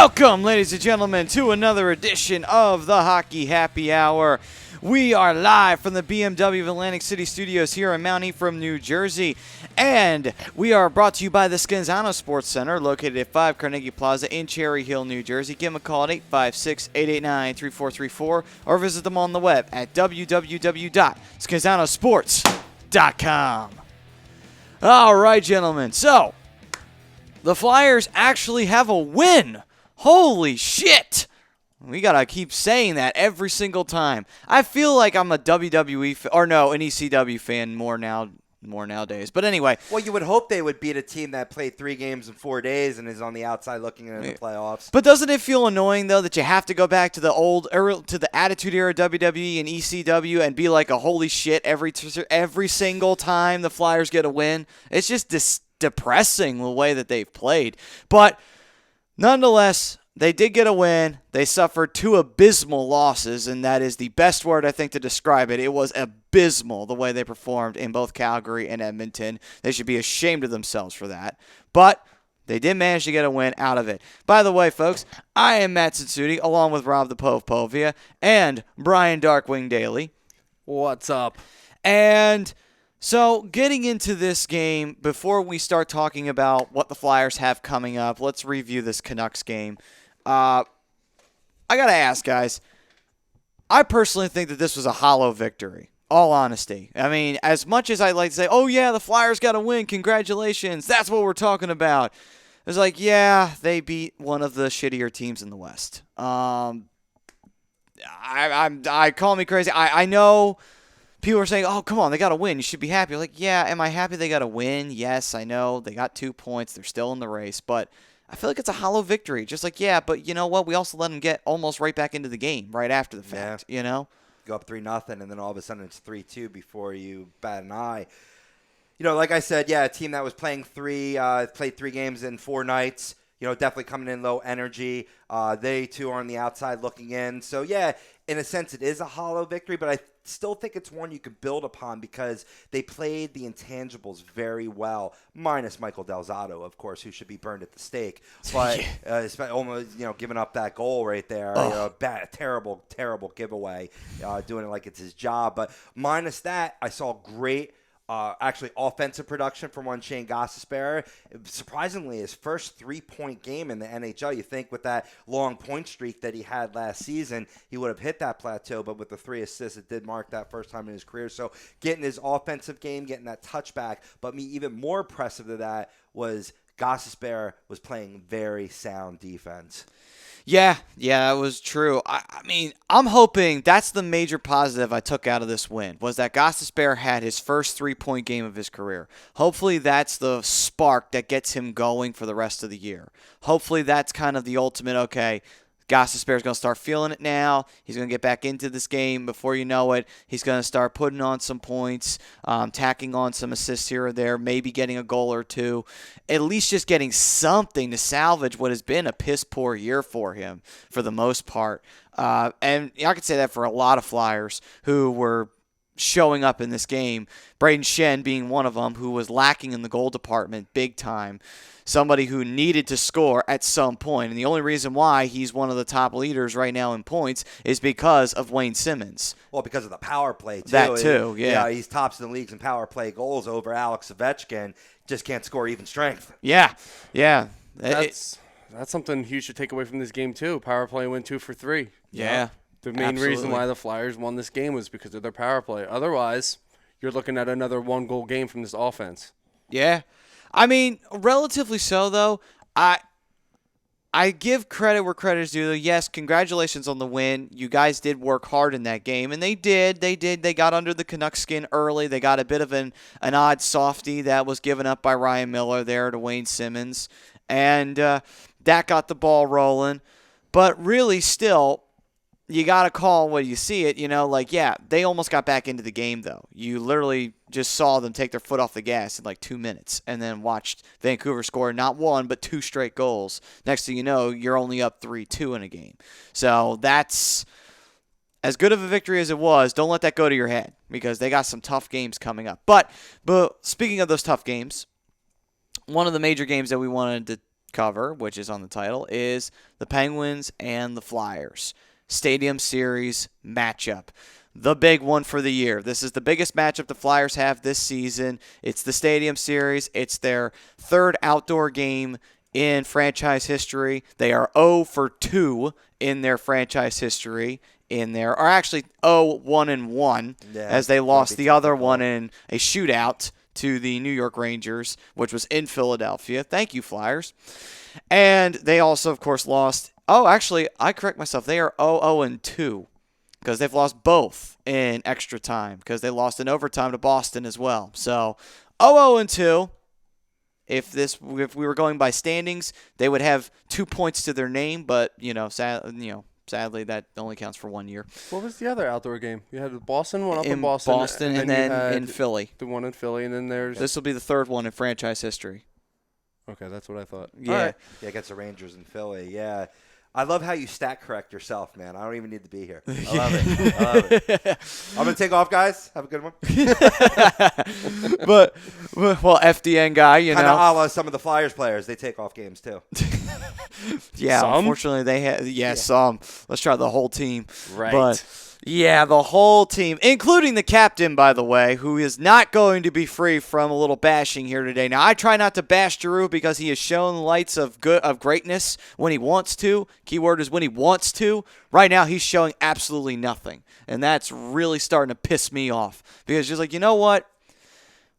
Welcome, ladies and gentlemen, to another edition of the Hockey Happy Hour. We are live from the BMW of Atlantic City Studios here in Mount Ephraim, New Jersey. And we are brought to you by the Scanzano Sports Center, located at 5 Carnegie Plaza in Cherry Hill, New Jersey. Give them a call at 856-889-3434 or visit them on the web at www.scanzanosports.com. All right, gentlemen. So, the Flyers actually have a win. Holy shit. We got to keep saying that every single time. I feel like I'm a WWE an ECW fan more nowadays. But anyway. Well, you would hope they would beat a team that played 3 games in 4 days and is on the outside looking in the playoffs. But doesn't it feel annoying, though, that you have to go back to the Attitude Era WWE and ECW and be like a holy shit every single time the Flyers get a win? It's just depressing the way that they've played. But nonetheless, they did get a win. They suffered 2 abysmal losses, and that is the best word, I think, to describe it. It was abysmal the way they performed in both Calgary and Edmonton. They should be ashamed of themselves for that. But they did manage to get a win out of it. By the way, folks, I am Matt Sitsuti, along with Rob the Pove Povia and Brian Darkwing Daly. What's up? And so, getting into this game, before we start talking about what the Flyers have coming up, let's review this Canucks game. I got to ask, guys, I personally think that this was a hollow victory, all honesty. I mean, as much as I'd like to say, oh, yeah, the Flyers got a win, congratulations, that's what we're talking about. It's like, yeah, they beat one of the shittier teams in the West. I call me crazy. I know people are saying, oh, come on, they got to win. You should be happy. Like, yeah, am I happy they got to win? Yes, I know. They got 2 points. They're still in the race. But I feel like it's a hollow victory. Just like, yeah, but you know what? We also let them get almost right back into the game right after the fact, you know? Go up 3-0, and then all of a sudden it's 3-2 before you bat an eye. You know, like I said, yeah, a team that was played 3 games in 4 nights. You know, definitely coming in low energy. They, too, are on the outside looking in. So, yeah, in a sense, it is a hollow victory, but I still think it's one you could build upon because they played the intangibles very well, minus Michael Del Zotto, of course, who should be burned at the stake. But almost, giving up that goal right there, terrible, terrible giveaway, doing it like it's his job. But minus that, I saw great actually offensive production from one Shane Gostisbehere. Surprisingly, his first 3-point game in the NHL. You think with that long point streak that he had last season, he would have hit that plateau, but with the 3 assists, it did mark that first time in his career. So getting his offensive game, getting that touchback, but me even more impressive than that was Gostisbehere was playing very sound defense. Yeah, that was true. I mean, I'm hoping that's the major positive I took out of this win, was that Gostisbehere had his first 3-point game of his career. Hopefully that's the spark that gets him going for the rest of the year. Hopefully that's kind of the ultimate, okay, Gostisbehere's going to start feeling it now. He's going to get back into this game. Before you know it, he's going to start putting on some points, tacking on some assists here or there, maybe getting a goal or 2. At least just getting something to salvage what has been a piss-poor year for him for the most part. And I could say that for a lot of Flyers who were showing up in this game. Braden Shen being one of them, who was lacking in the goal department big time. Somebody who needed to score at some point. And the only reason why he's one of the top leaders right now in points is because of Wayne Simmons. Well, because of the power play, too. That, too, yeah. He's tops in the leagues in power play goals over Alex Ovechkin. Just can't score even strength. Yeah. That's something you should take away from this game, too. Power play went 2 for 3. Yeah. The main reason why the Flyers won this game was because of their power play. Otherwise, you're looking at another 1-goal game from this offense. Yeah. I mean, relatively so, though. I give credit where credit is due. Yes, congratulations on the win. You guys did work hard in that game, and they did. They got under the Canucks skin early. They got a bit of an odd softie that was given up by Ryan Miller there to Wayne Simmons, and that got the ball rolling. But really, still, you got to call when you see it, they almost got back into the game, though. You literally just saw them take their foot off the gas in like 2 minutes and then watched Vancouver score not 1 but 2 straight goals. Next thing you know, you're only up 3-2 in a game. So that's as good of a victory as it was. Don't let that go to your head because they got some tough games coming up. But speaking of those tough games, one of the major games that we wanted to cover, which is on the title, is the Penguins and the Flyers. Stadium Series matchup. The big one for the year. This is the biggest matchup the Flyers have this season. It's the Stadium Series. It's their third outdoor game in franchise history. They are 0-2 in their franchise history or actually 0-1-1 as they lost the other one in a shootout to the New York Rangers, which was in Philadelphia. Thank you, Flyers. And they also, of course, lost. Oh, actually, I correct myself. They are 0-2 because they've lost both in extra time because they lost in overtime to Boston as well. So 0-2. If we were going by standings, they would have 2 points to their name, but sadly that only counts for 1 year. What was the other outdoor game? You had Boston, one up in Boston, and then in Philly. The one in Philly, and then there's this will be the third one in franchise history. Okay, that's what I thought. Yeah, right. Yeah, against the Rangers in Philly. Yeah. I love how you stat correct yourself, man. I don't even need to be here. I love it. I'm going to take off, guys. Have a good one. but FDN guy, Kind of a la some of the Flyers players. They take off games, too. Yeah, some? Unfortunately, they have some. Let's try the whole team. Right. But yeah, the whole team, including the captain, by the way, who is not going to be free from a little bashing here today. Now, I try not to bash Giroux because he has shown lights of greatness when he wants to. Keyword is when he wants to. Right now, he's showing absolutely nothing, and that's really starting to piss me off because just like, you know what?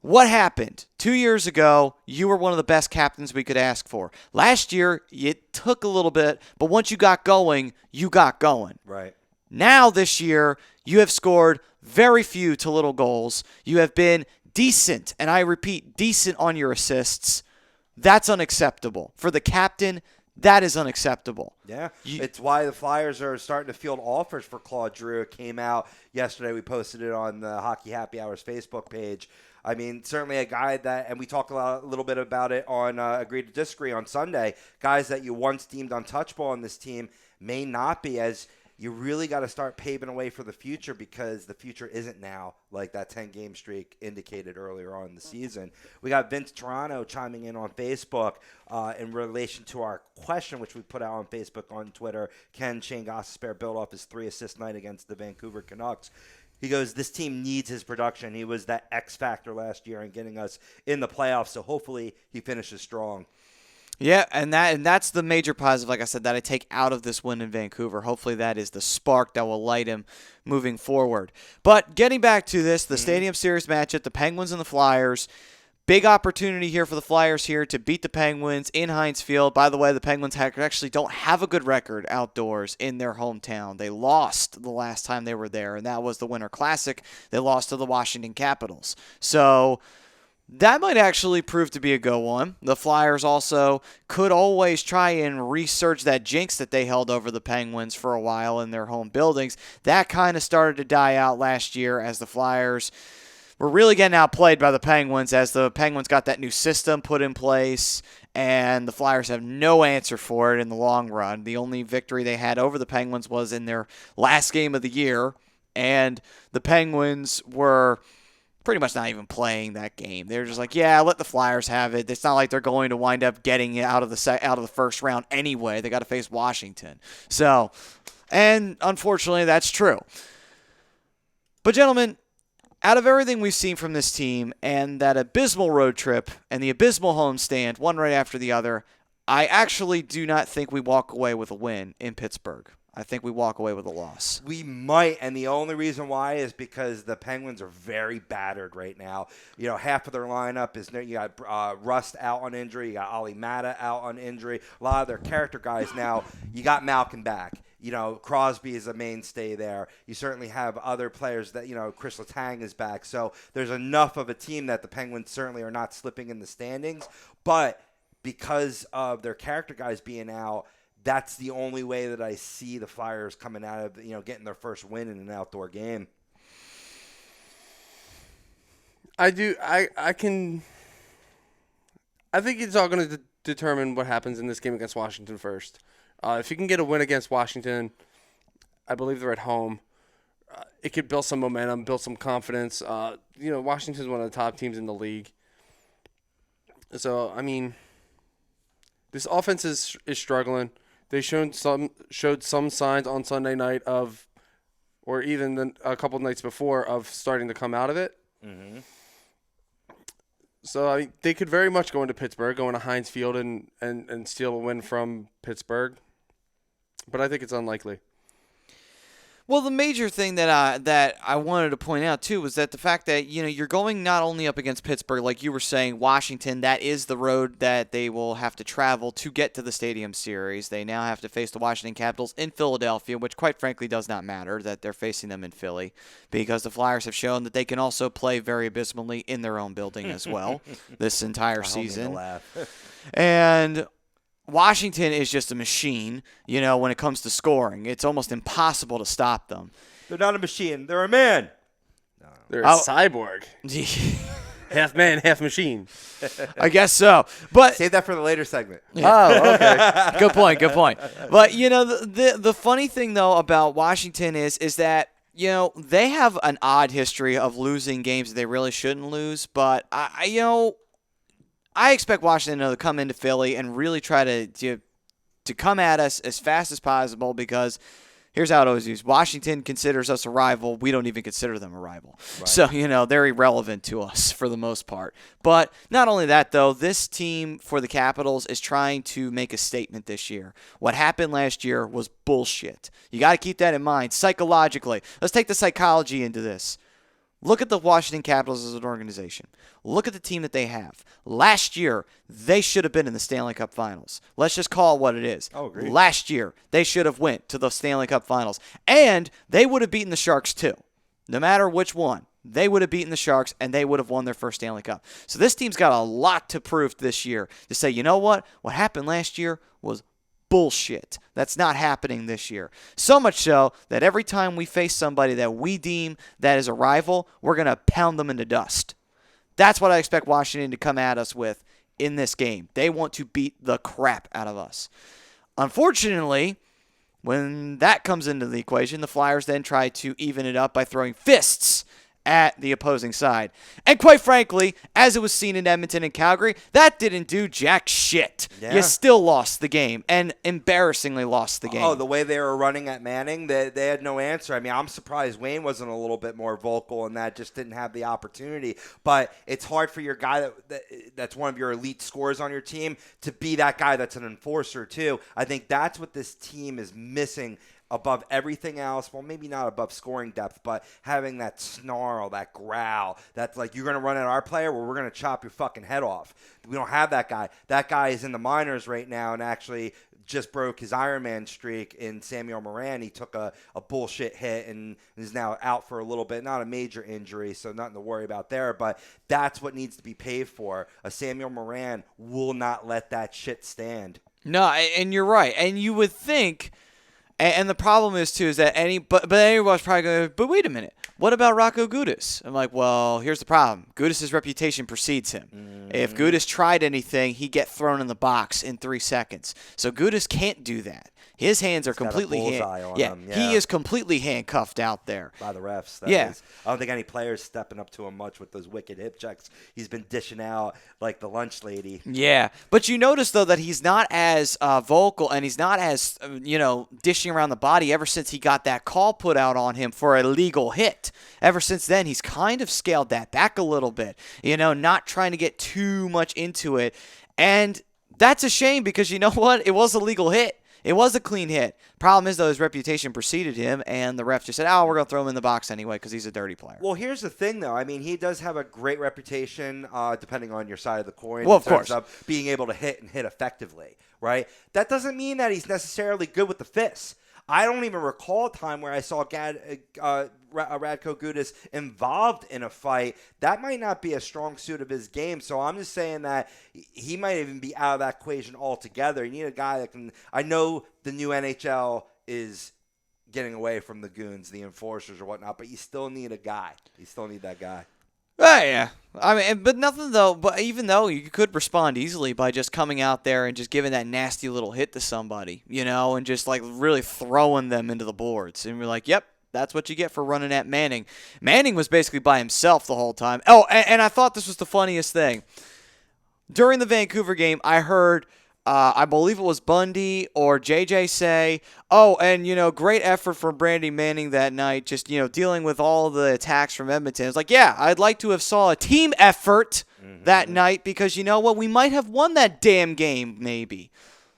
What happened? 2 years ago, you were one of the best captains we could ask for. Last year, it took a little bit, but once you got going, you got going. Right. Now this year, you have scored very few to little goals. You have been decent, and I repeat, decent on your assists. That's unacceptable. For the captain, that is unacceptable. Yeah, it's why the Flyers are starting to field offers for Claude Giroux. It came out yesterday. We posted it on the Hockey Happy Hours Facebook page. I mean, certainly a guy that, and we talked a little bit about it on Agree to Disagree on Sunday, guys that you once deemed untouchable on this team may not be, as you really got to start paving a way for the future because the future isn't now, like that 10-game streak indicated earlier on in the season. We got Vince Toronto chiming in on Facebook in relation to our question, which we put out on Facebook, on Twitter. Can Shane Gostisbehere build off his 3-assist night against the Vancouver Canucks? He goes, this team needs his production. He was that X factor last year in getting us in the playoffs, so hopefully he finishes strong. Yeah, and that's the major positive, like I said, that I take out of this win in Vancouver. Hopefully that is the spark that will light him moving forward. But getting back to this, the Stadium Series matchup, the Penguins and the Flyers. Big opportunity here for the Flyers here to beat the Penguins in Heinz Field. By the way, the Penguins actually don't have a good record outdoors in their hometown. They lost the last time they were there, and that was the Winter Classic. They lost to the Washington Capitals. So that might actually prove to be a good one. The Flyers also could always try and research that jinx that they held over the Penguins for a while in their home buildings. That kind of started to die out last year as the Flyers were really getting outplayed by the Penguins as the Penguins got that new system put in place, and the Flyers have no answer for it in the long run. The only victory they had over the Penguins was in their last game of the year, and the Penguins were pretty much not even playing that game. They're just like, yeah, let the Flyers have it. It's not like they're going to wind up getting it out of the first round anyway. They got to face Washington. So, and unfortunately, that's true. But gentlemen, out of everything we've seen from this team and that abysmal road trip and the abysmal homestand, one right after the other, I actually do not think we walk away with a win in Pittsburgh. I think we walk away with a loss. We might, and the only reason why is because the Penguins are very battered right now. You know, half of their lineup is, you got Rust out on injury, you got Ali Mata out on injury. A lot of their character guys now, you got Malkin back. You know, Crosby is a mainstay there. You certainly have other players that, you know, Chris Letang is back. So there's enough of a team that the Penguins certainly are not slipping in the standings. But because of their character guys being out, that's the only way that I see the Flyers coming out of, you know, getting their first win in an outdoor game. I do. I think it's all going to determine what happens in this game against Washington first. If you can get a win against Washington, I believe they're at home. It could build some momentum, build some confidence. You know, Washington's one of the top teams in the league. So, I mean, This offense is struggling. They showed some signs on Sunday night of, or even a couple of nights before, of starting to come out of it. Mm-hmm. So they could very much go into Pittsburgh, go into Heinz Field, and steal a win from Pittsburgh. But I think it's unlikely. Well, the major thing that I wanted to point out too was that the fact that you're going not only up against Pittsburgh, like you were saying, Washington. That is the road that they will have to travel to get to the Stadium Series. They now have to face the Washington Capitals in Philadelphia, which quite frankly does not matter that they're facing them in Philly, because the Flyers have shown that they can also play very abysmally in their own building as well this entire season. And Washington is just a machine, when it comes to scoring. It's almost impossible to stop them. They're not a machine. They're a man. They're a cyborg. Half man, half machine. I guess so. But save that for the later segment. Oh, okay. Good point. But, the funny thing, though, about Washington is that, they have an odd history of losing games that they really shouldn't lose. But, I expect Washington to come into Philly and really try to come at us as fast as possible, because here's how it always is. Washington considers us a rival. We don't even consider them a rival. Right. So, they're irrelevant to us for the most part. But not only that, though, this team for the Capitals is trying to make a statement this year. What happened last year was bullshit. You got to keep that in mind psychologically. Let's take the psychology into this. Look at the Washington Capitals as an organization. Look at the team that they have. Last year, they should have been in the Stanley Cup Finals. Let's just call it what it is. Oh, agreed. Last year, they should have went to the Stanley Cup Finals. And they would have beaten the Sharks too. No matter which one. They would have beaten the Sharks, and they would have won their first Stanley Cup. So this team's got a lot to prove this year to say, you know what? What happened last year was bullshit. That's not happening this year. So much so that every time we face somebody that we deem that is a rival, we're going to pound them into dust. That's what I expect Washington to come at us with in this game. They want to beat the crap out of us. Unfortunately, when that comes into the equation, the Flyers then try to even it up by throwing fists at the opposing side. And quite frankly, as it was seen in Edmonton and Calgary, that didn't do jack shit. Yeah. You still lost the game, and embarrassingly lost the game. Oh, the way they were running at Manning, they had no answer. I mean, I'm surprised Wayne wasn't a little bit more vocal, and that just didn't have the opportunity. But it's hard for your guy that's one of your elite scorers on your team to be that guy that's an enforcer too. I think that's what this team is missing above everything else. Well, maybe not above scoring depth, but having that snarl, that growl, that's like, you're going to run at our player, well, we're going to chop your fucking head off. We don't have that guy. That guy is in the minors right now and actually just broke his Ironman streak in Samuel Morin. He took a bullshit hit and is now out for a little bit. Not a major injury, so nothing to worry about there, but that's what needs to be paid for. A Samuel Morin will not let that shit stand. No, and you're right. And you would think... And the problem is, too, is that but everyone's probably going, but wait a minute. What about Rocco Gudis? I'm like, well, here's the problem. Gudis' reputation precedes him. Mm-hmm. If Gudis tried anything, he'd get thrown in the box in 3 seconds. So Gudis can't do that. His hands are completely he is completely handcuffed out there by the refs. I don't think any players stepping up to him much with those wicked hip checks. He's been dishing out like the lunch lady. Yeah, but you notice though that he's not as vocal and he's not as dishing around the body ever since he got that call put out on him for a legal hit. Ever since then, he's kind of scaled that back a little bit. Not trying to get too much into it, and that's a shame because you know what? It was a legal hit. It was a clean hit. Problem is, though, his reputation preceded him, and the ref just said, we're going to throw him in the box anyway because he's a dirty player. Well, here's the thing, though. I mean, he does have a great reputation, depending on your side of the coin. Well, of course. Of being able to hit and hit effectively, right? That doesn't mean that he's necessarily good with the fists. I don't even recall a time where I saw Radko Gudis involved in a fight. That might not be a strong suit of his game. So I'm just saying that he might even be out of that equation altogether. You need a guy that can – I know the new NHL is getting away from the goons, the enforcers or whatnot, but you still need a guy. You still need that guy. Yeah. I mean, but nothing though. But even though you could respond easily by just coming out there and just giving that nasty little hit to somebody, and just like really throwing them into the boards, and we're like, yep, that's what you get for running at Manning. Manning was basically by himself the whole time. Oh, and I thought this was the funniest thing during the Vancouver game. I heard I believe it was Bundy or JJ say, oh, and, great effort from Brandon Manning that night, just, dealing with all the attacks from Edmonton. It's like, yeah, I'd like to have saw a team effort that night because you know what? We might have won that damn game, maybe.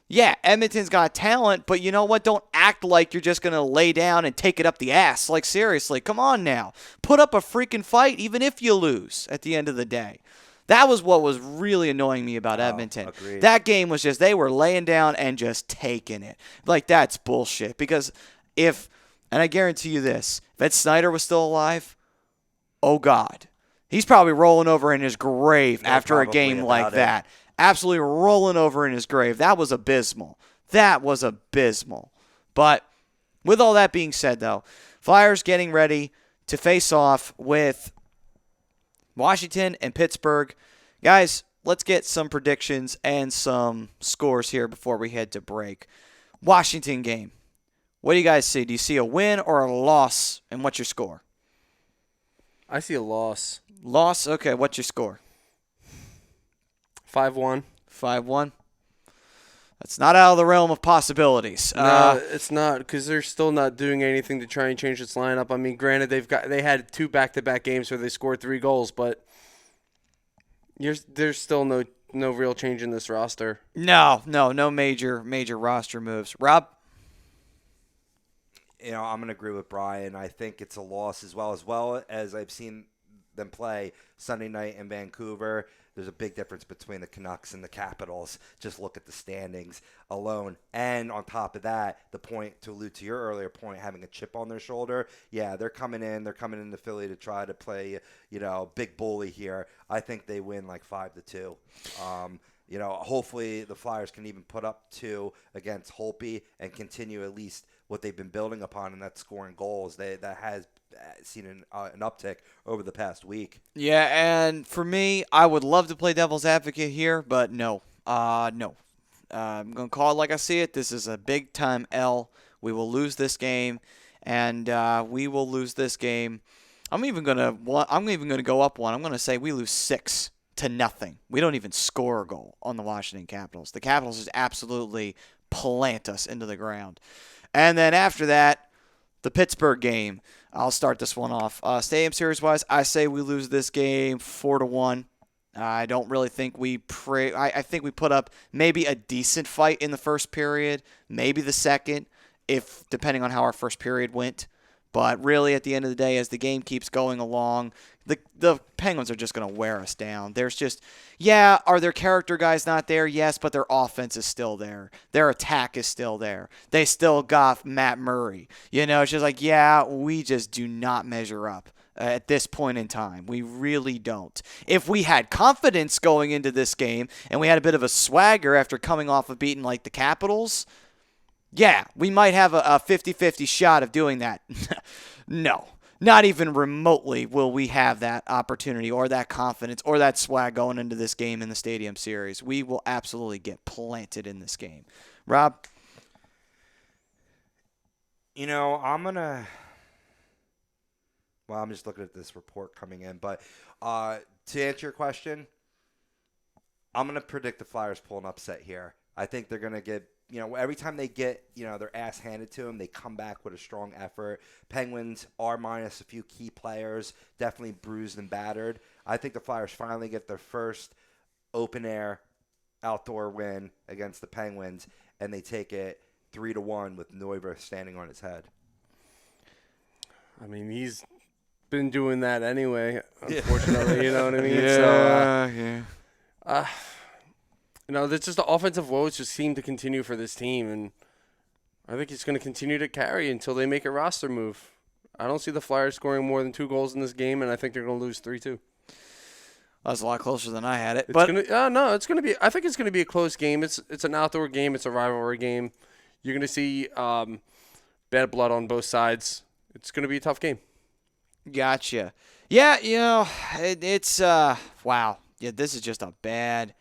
Yeah, Edmonton's got talent, but you know what? Don't act like you're just going to lay down and take it up the ass. Like, seriously, come on now. Put up a freaking fight even if you lose at the end of the day. That was what was really annoying me about Edmonton. Agreed. That game was just, they were laying down and just taking it. Like, that's bullshit. Because and I guarantee you this, if Ed Snyder was still alive, oh God, he's probably rolling over in his grave after a game like that. Absolutely rolling over in his grave. That was abysmal. That was abysmal. But with all that being said, though, Flyers getting ready to face off with Washington and Pittsburgh. Guys, let's get some predictions and some scores here before we head to break. Washington game. What do you guys see? Do you see a win or a loss? And what's your score? I see a loss. Loss? Okay, what's your score? 5-1. 5-1. That's not out of the realm of possibilities. No, it's not, because they're still not doing anything to try and change this lineup. I mean, granted, they had 2 back-to-back games where they scored 3 goals, but there's still no real change in this roster. No major roster moves. Rob? I'm going to agree with Brian. I think it's a loss as well as I've seen them play Sunday night in Vancouver. There's a big difference between the Canucks and the Capitals. Just look at the standings alone. And on top of that, the point, to allude to your earlier point, having a chip on their shoulder, yeah, they're coming into Philly to try to play, big bully here. I think they win like 5-2. Hopefully the Flyers can even put up 2 against Holtby and continue at least what they've been building upon, and that's scoring goals. That has seen an uptick over the past week. Yeah, and for me, I would love to play devil's advocate here, but no. No. I'm going to call it like I see it. This is a big-time L. We will lose this game, and we will lose this game. I'm even going to go up one. I'm going to say we lose 6-0. We don't even score a goal on the Washington Capitals. The Capitals just absolutely plant us into the ground. And then after that, the Pittsburgh game. I'll start this one off. Stadium series-wise, I say we lose this game 4-1. I don't really think I think we put up maybe a decent fight in the first period, maybe the second, depending on how our first period went. But really, at the end of the day, as the game keeps going along, the Penguins are just going to wear us down. There's just, are their character guys not there? Yes, but their offense is still there. Their attack is still there. They still got Matt Murray. It's just like, we just do not measure up at this point in time. We really don't. If we had confidence going into this game and we had a bit of a swagger after coming off of beating like the Capitals, we might have a 50-50 shot of doing that. No, not even remotely will we have that opportunity or that confidence or that swag going into this game in the Stadium Series. We will absolutely get planted in this game. Rob? I'm just looking at this report coming in. But to answer your question, I'm going to predict the Flyers pull an upset here. I think they're going to get, every time they get, their ass handed to them, they come back with a strong effort. Penguins are minus a few key players, definitely bruised and battered. I think the Flyers finally get their first open-air outdoor win against the Penguins, and they take it 3-1 with Neuber standing on his head. I mean, he's been doing that anyway, unfortunately. You know what I mean? There's just the offensive woes just seem to continue for this team, and I think it's going to continue to carry until they make a roster move. I don't see the Flyers scoring more than 2 goals in this game, and I think they're going to lose 3-2. That's a lot closer than I had it. I think it's going to be a close game. It's an outdoor game. It's a rivalry game. You're going to see bad blood on both sides. It's going to be a tough game. Gotcha. Yeah, it's wow. Yeah, this is just a bad.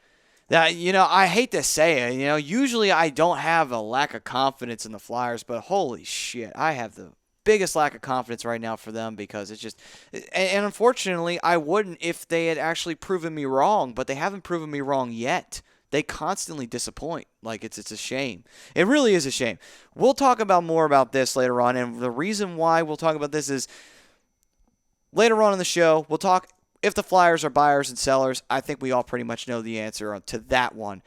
I hate to say it. Usually I don't have a lack of confidence in the Flyers, but holy shit, I have the biggest lack of confidence right now for them because it's just, and unfortunately, I wouldn't if they had actually proven me wrong, but they haven't proven me wrong yet they constantly disappoint. Like, it's a shame. It really is a shame. We'll talk about more about this later on, and the reason why we'll talk about this is later on in the show, we'll talk if the Flyers are buyers and sellers. I think we all pretty much know the answer to that one.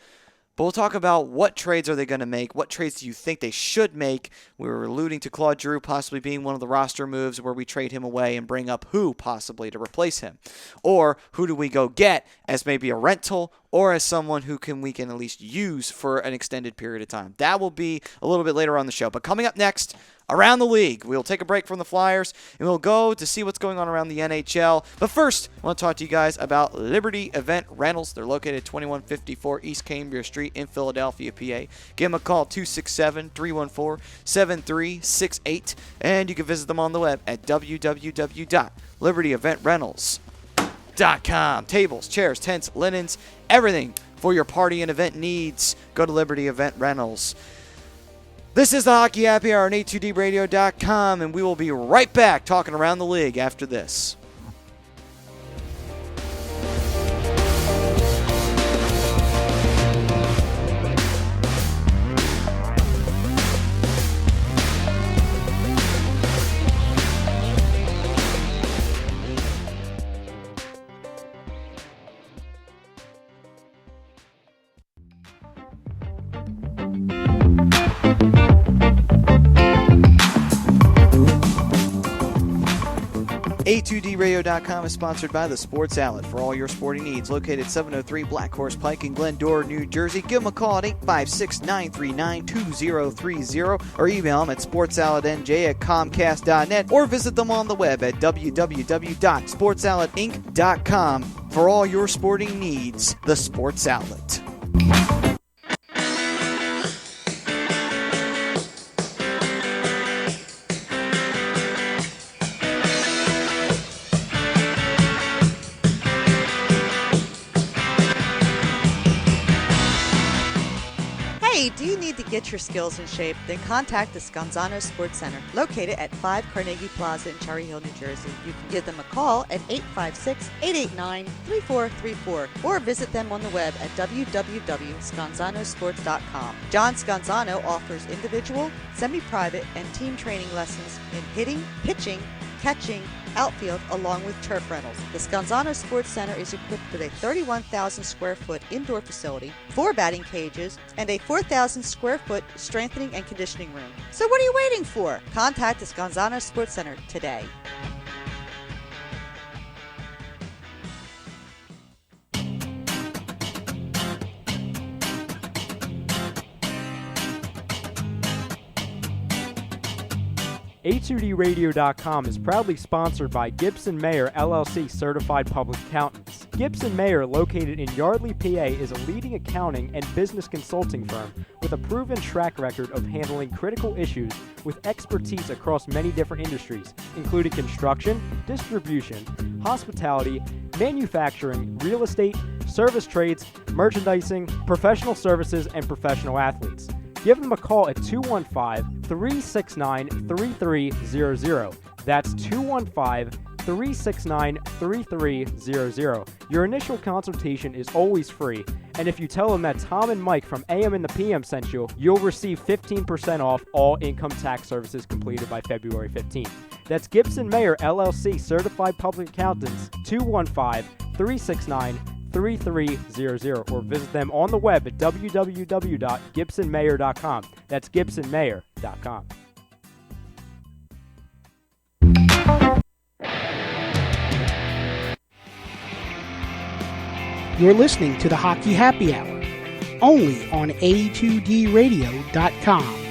But we'll talk about what trades are they going to make, what trades do you think they should make. We were alluding to Claude Giroux possibly being one of the roster moves where we trade him away and bring up who possibly to replace him. Or who do we go get as maybe a rental or as someone who we can at least use for an extended period of time. That will be a little bit later on the show. But coming up next, around the league, we'll take a break from the Flyers and we'll go to see what's going on around the NHL. But first, I want to talk to you guys about Liberty Event Rentals. They're located at 2154 East Cambria Street in Philadelphia, PA. Give them a call, 267-314-7368. And you can visit them on the web at www.libertyeventrentals.com. Tables, chairs, tents, linens, everything for your party and event needs. Go to Liberty Event Rentals. This is the Hockey Happy Hour on A2DRadio.com, and we will be right back talking around the league after this. A2DRadio.com is sponsored by the Sports Outlet for all your sporting needs. Located at 703 Black Horse Pike in Glendora, New Jersey. Give them a call at 856-939-2030 or email them at sportsoutletnj@comcast.net or visit them on the web at www.sportsoutletinc.com for all your sporting needs. The Sports Outlet. Do you need to get your skills in shape? Then contact the Scanzano Sports Center, located at 5 Carnegie Plaza in Cherry Hill, New Jersey. You can give them a call at 856-889-3434 or visit them on the web at www.scanzanosports.com. John Scanzano offers individual, semi-private, and team training lessons in hitting, pitching, catching, outfield, along with turf rentals. The Scanzano Sports Center is equipped with a 31,000 square foot indoor facility, 4 batting cages, and a 4,000 square foot strengthening and conditioning room. So what are you waiting for? Contact the Scanzano Sports Center today. A2DRadio.com is proudly sponsored by Gibson Mayer LLC Certified Public Accountants. Gibson Mayer, located in Yardley, PA, is a leading accounting and business consulting firm with a proven track record of handling critical issues with expertise across many different industries, including construction, distribution, hospitality, manufacturing, real estate, service trades, merchandising, professional services, and professional athletes. Give them a call at 215-369-3300. That's 215-369-3300. Your initial consultation is always free, and if you tell them that Tom and Mike from AM and the PM sent you, you'll receive 15% off all income tax services completed by February 15th. That's Gibson Mayer LLC Certified Public Accountants, 215-369-3300, or visit them on the web at www.gibsonmayer.com. That's gibsonmayer.com. You're listening to the Hockey Happy Hour, only on A2DRadio.com.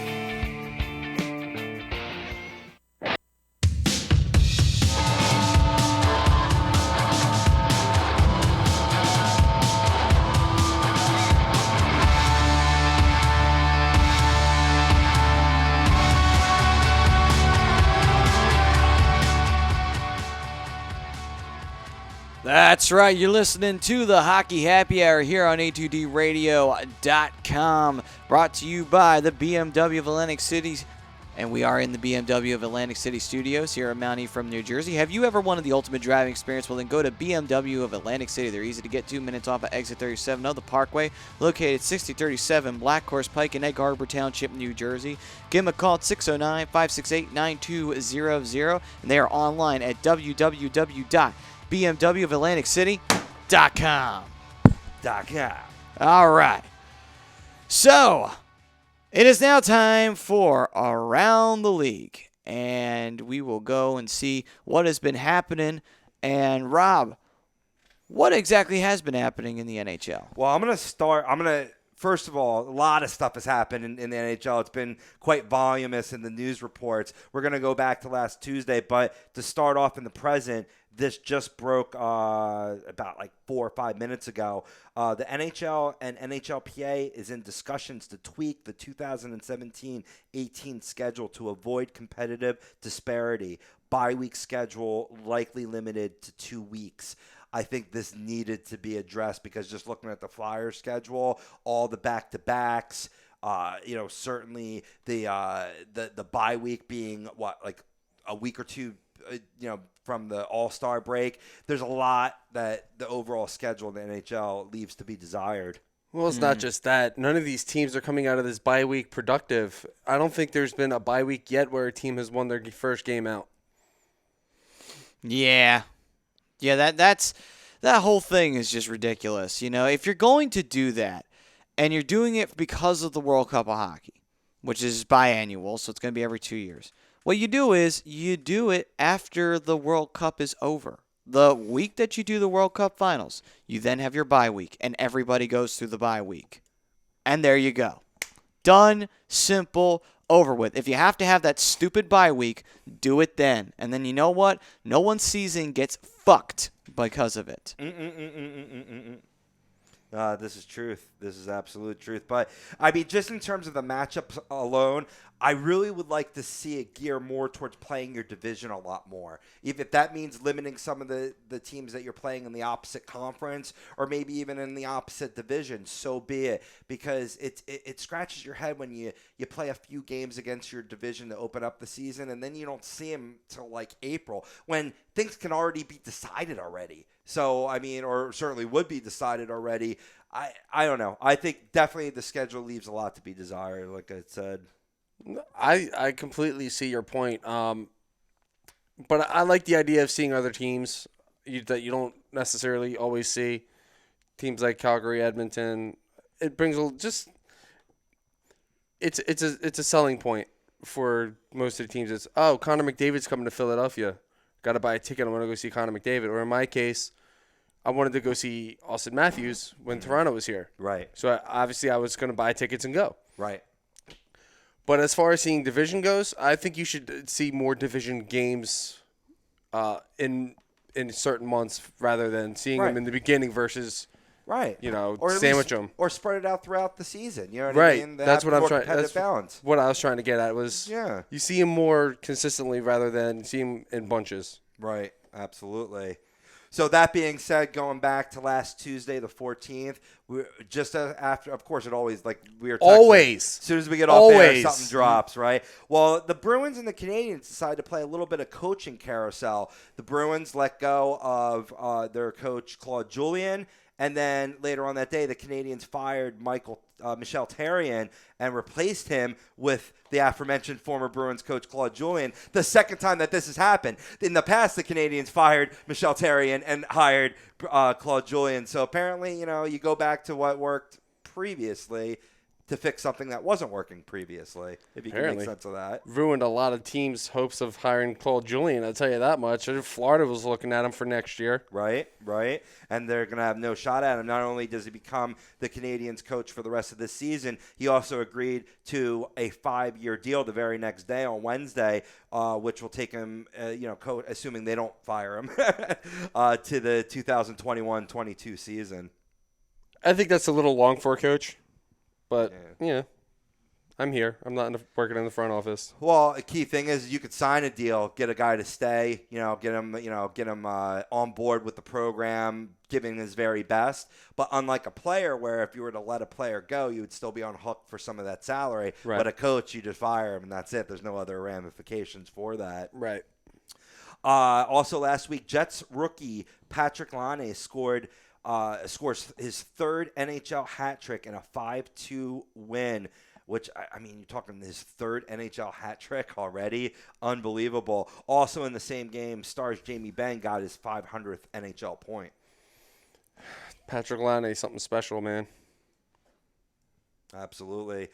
That's right. You're listening to the Hockey Happy Hour here on A2DRadio.com. Brought to you by the BMW of Atlantic City And we are in the BMW of Atlantic City Studios here at Mount Ephraim, New Jersey. Have you ever wanted the ultimate driving experience? Well, then go to BMW of Atlantic City. They're easy to get 2 minutes off of exit 37 of the Parkway, located 6037 Black Horse Pike in Egg Harbor Township, New Jersey. Give them a call at 609-568-9200, and they are online at www.bmwofatlanticcity.com. All right. So, it is now time for Around the League, and we will go and see what has been happening. And Rob, what exactly has been happening in the NHL? Well, first of all, a lot of stuff has happened in the NHL. It's been quite voluminous in the news reports. We're going to go back to last Tuesday, but to start off in the present, this just broke about like 4 or 5 minutes ago. The NHL and NHLPA is in discussions to tweak the 2017-18 schedule to avoid competitive disparity. Bye-week schedule likely limited to 2 weeks. I think this needed to be addressed because just looking at the Flyers schedule, all the back-to-backs, certainly the bye week being like a week or two, from the All-Star break. There's a lot that the overall schedule in the NHL leaves to be desired. Well, it's not just that. None of these teams are coming out of this bye week productive. I don't think there's been a bye week yet where a team has won their first game out. Yeah, that whole thing is just ridiculous. If you're going to do that, and you're doing it because of the World Cup of Hockey, which is biannual, so it's going to be every 2 years. What you do is you do it after the World Cup is over. The week that you do the World Cup finals, you then have your bye week, and everybody goes through the bye week. And there you go. Done, simple, over with. If you have to have that stupid bye week, do it then. And then you know what? No one's season gets fucked because of it. This is truth. This is absolute truth. But, I mean, just in terms of the matchups alone, I really would like to see it gear more towards playing your division a lot more. If that means limiting some of the teams that you're playing in the opposite conference or maybe even in the opposite division, so be it. Because it scratches your head when you play a few games against your division to open up the season, and then you don't see them till like April when things can already be decided already. So, I mean, or certainly would be decided already. I don't know. I think definitely the schedule leaves a lot to be desired, like I said. I completely see your point. But I like the idea of seeing other teams that you don't necessarily always see. Teams like Calgary, Edmonton. It brings it's a selling point for most of the teams. It's, Connor McDavid's coming to Philadelphia. Got to buy a ticket. I want to go see Connor McDavid. Or in my case, I wanted to go see Austin Matthews when Toronto was here. Right. So obviously I was going to buy tickets and go. Right. But as far as seeing division goes, I think you should see more division games in certain months rather than seeing them in the beginning versus sandwich them or spread it out throughout the season. You know what I mean? That's what I'm trying. That's balance. What I was trying to get at was you see them more consistently rather than see them in bunches. Right. Absolutely. So that being said, going back to last Tuesday, the 14th, just after, of course, it always, like we were talking. Always. As soon as we get off there, something drops, right? Well, the Bruins and the Canadiens decided to play a little bit of coaching carousel. The Bruins let go of their coach, Claude Julien. And then later on that day, the Canadiens fired Michel Therrien and replaced him with the aforementioned former Bruins coach Claude Julien. The second time that this has happened. In the past, the Canadiens fired Michel Therrien and hired Claude Julien. So apparently, you go back to what worked previously to fix something that wasn't working previously, if you can make sense of that. Ruined a lot of teams' hopes of hiring Claude Julien, I'll tell you that much. Florida was looking at him for next year. Right. And they're going to have no shot at him. Not only does he become the Canadiens coach for the rest of this season, he also agreed to a 5-year deal the very next day on Wednesday, which will take him, assuming they don't fire him, to the 2021-22 season. I think that's a little long for a coach. But, I'm here. I'm not working in the front office. Well, a key thing is you could sign a deal, get a guy to stay, get him on board with the program, giving his very best. But unlike a player, where if you were to let a player go, you would still be on hook for some of that salary. Right. But a coach, you just fire him, and that's it. There's no other ramifications for that. Right. Also, last week, Jets rookie Patrick Laine scores his third NHL hat trick in a 5-2 win. Which, I mean, you're talking his third NHL hat trick already. Unbelievable. Also in the same game, Stars Jamie Benn got his 500th NHL point. Patrick Laine, something special, man. Absolutely.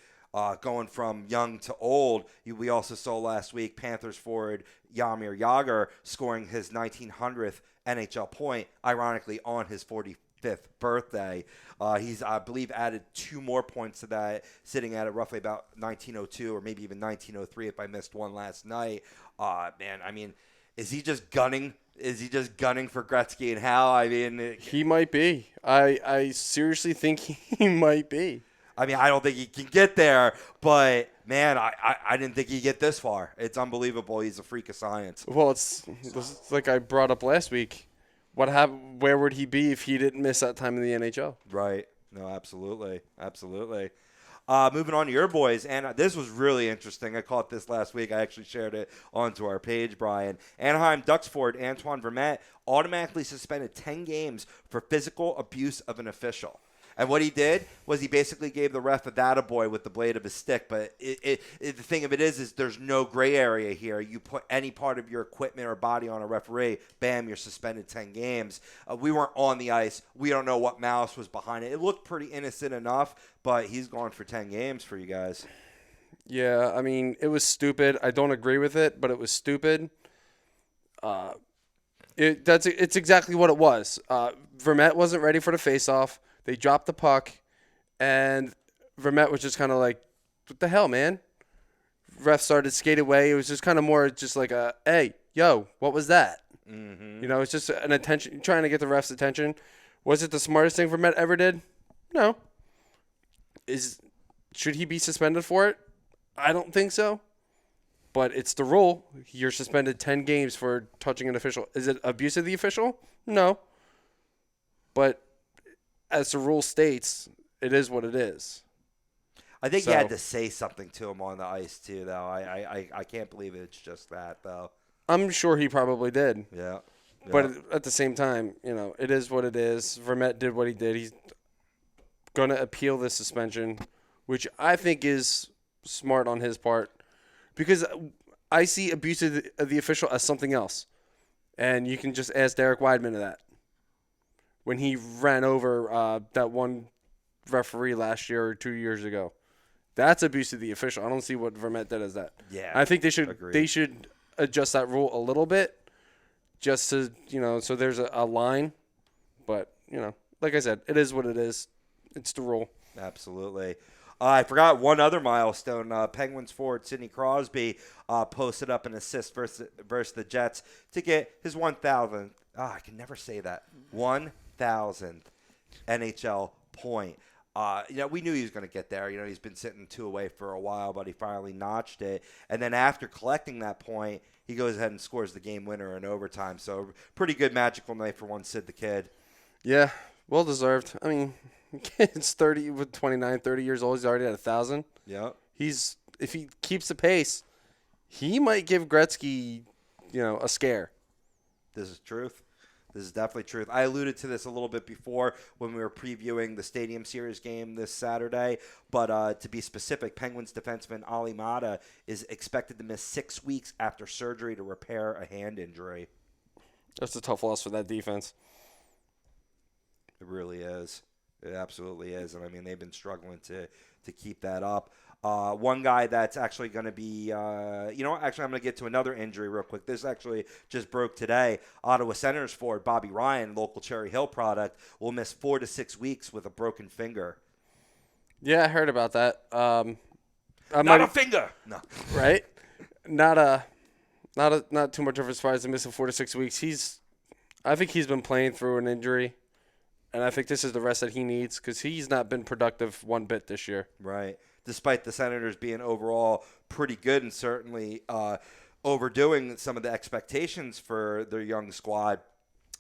Going from young to old, we also saw last week Panthers forward Jaromir Jagr scoring his 1900th NHL point, ironically on his 45th birthday. He's, I believe, added 2 more points to that, sitting at roughly about 1902 or maybe even 1903 if I missed one last night. Man, I mean, is he just gunning? Is he just gunning for Gretzky and Howe? I mean, He might be. I seriously think he might be. I mean, I don't think he can get there, but man, I didn't think he'd get this far. It's unbelievable. He's a freak of science. Well, it's like I brought up last week. What happened? Where would he be if he didn't miss that time in the NHL? Right. No, absolutely. Absolutely. Moving on to your boys, and this was really interesting. I caught this last week. I actually shared it onto our page, Brian. Anaheim Ducks forward Antoine Vermette automatically suspended 10 games for physical abuse of an official. And what he did was he basically gave the ref a attaboy with the blade of his stick. But the thing of it is there's no gray area here. You put any part of your equipment or body on a referee, bam, you're suspended 10 games. We weren't on the ice. We don't know what malice was behind it. It looked pretty innocent enough, but he's gone for 10 games for you guys. Yeah, I mean, it was stupid. I don't agree with it, but it was stupid. It's exactly what it was. Vermette wasn't ready for the face-off. They dropped the puck, and Vermette was just kind of like, what the hell, man? Ref started to skate away. It was just kind of more just like a, hey, yo, what was that? Mm-hmm. It's just an attention, trying to get the ref's attention. Was it the smartest thing Vermette ever did? No. Should he be suspended for it? I don't think so. But it's the rule. You're suspended 10 games for touching an official. Is it abuse of the official? No. But as the rule states, it is what it is. I think you had to say something to him on the ice, too, though. I can't believe it's just that, though. I'm sure he probably did. Yeah. But at the same time, it is what it is. Vermette did what he did. He's going to appeal this suspension, which I think is smart on his part. Because I see abuse of the official as something else. And you can just ask Derek Weidman of that. When he ran over that one referee last year or 2 years ago. That's abuse of the official. I don't see what Vermette did as that. Yeah. I think they should adjust that rule a little bit just to, so there's a line. But, like I said, it is what it is. It's the rule. Absolutely. I forgot one other milestone. Penguins forward Sidney Crosby posted up an assist versus the Jets to get his 1,000th. I can never say that. 1,000th NHL point. We knew he was going to get there. He's been sitting 2 away for a while, but he finally notched it. And then after collecting that point, he goes ahead and scores the game winner in overtime. So pretty good magical night for one Sid the Kid. Yeah, well deserved. I mean, kid's 30 with 29, 30 years old. He's already at 1,000. Yeah. If he keeps the pace, he might give Gretzky, a scare. This is truth. This is definitely truth. I alluded to this a little bit before when we were previewing the Stadium Series game this Saturday. But to be specific, Penguins defenseman Ali Mata is expected to miss 6 weeks after surgery to repair a hand injury. That's a tough loss for that defense. It really is. It absolutely is. And, I mean, they've been struggling to keep that up. One guy that's actually going to be, actually I'm going to get to another injury real quick. This actually just broke today. Ottawa Senators forward Bobby Ryan, local Cherry Hill product, will miss 4 to 6 weeks with a broken finger. Yeah, I heard about that. Not a finger. No. Right? Not too much of a surprise to miss him 4 to 6 weeks. I think he's been playing through an injury. And I think this is the rest that he needs because he's not been productive one bit this year. Right. despite the Senators being overall pretty good and certainly overdoing some of the expectations for their young squad.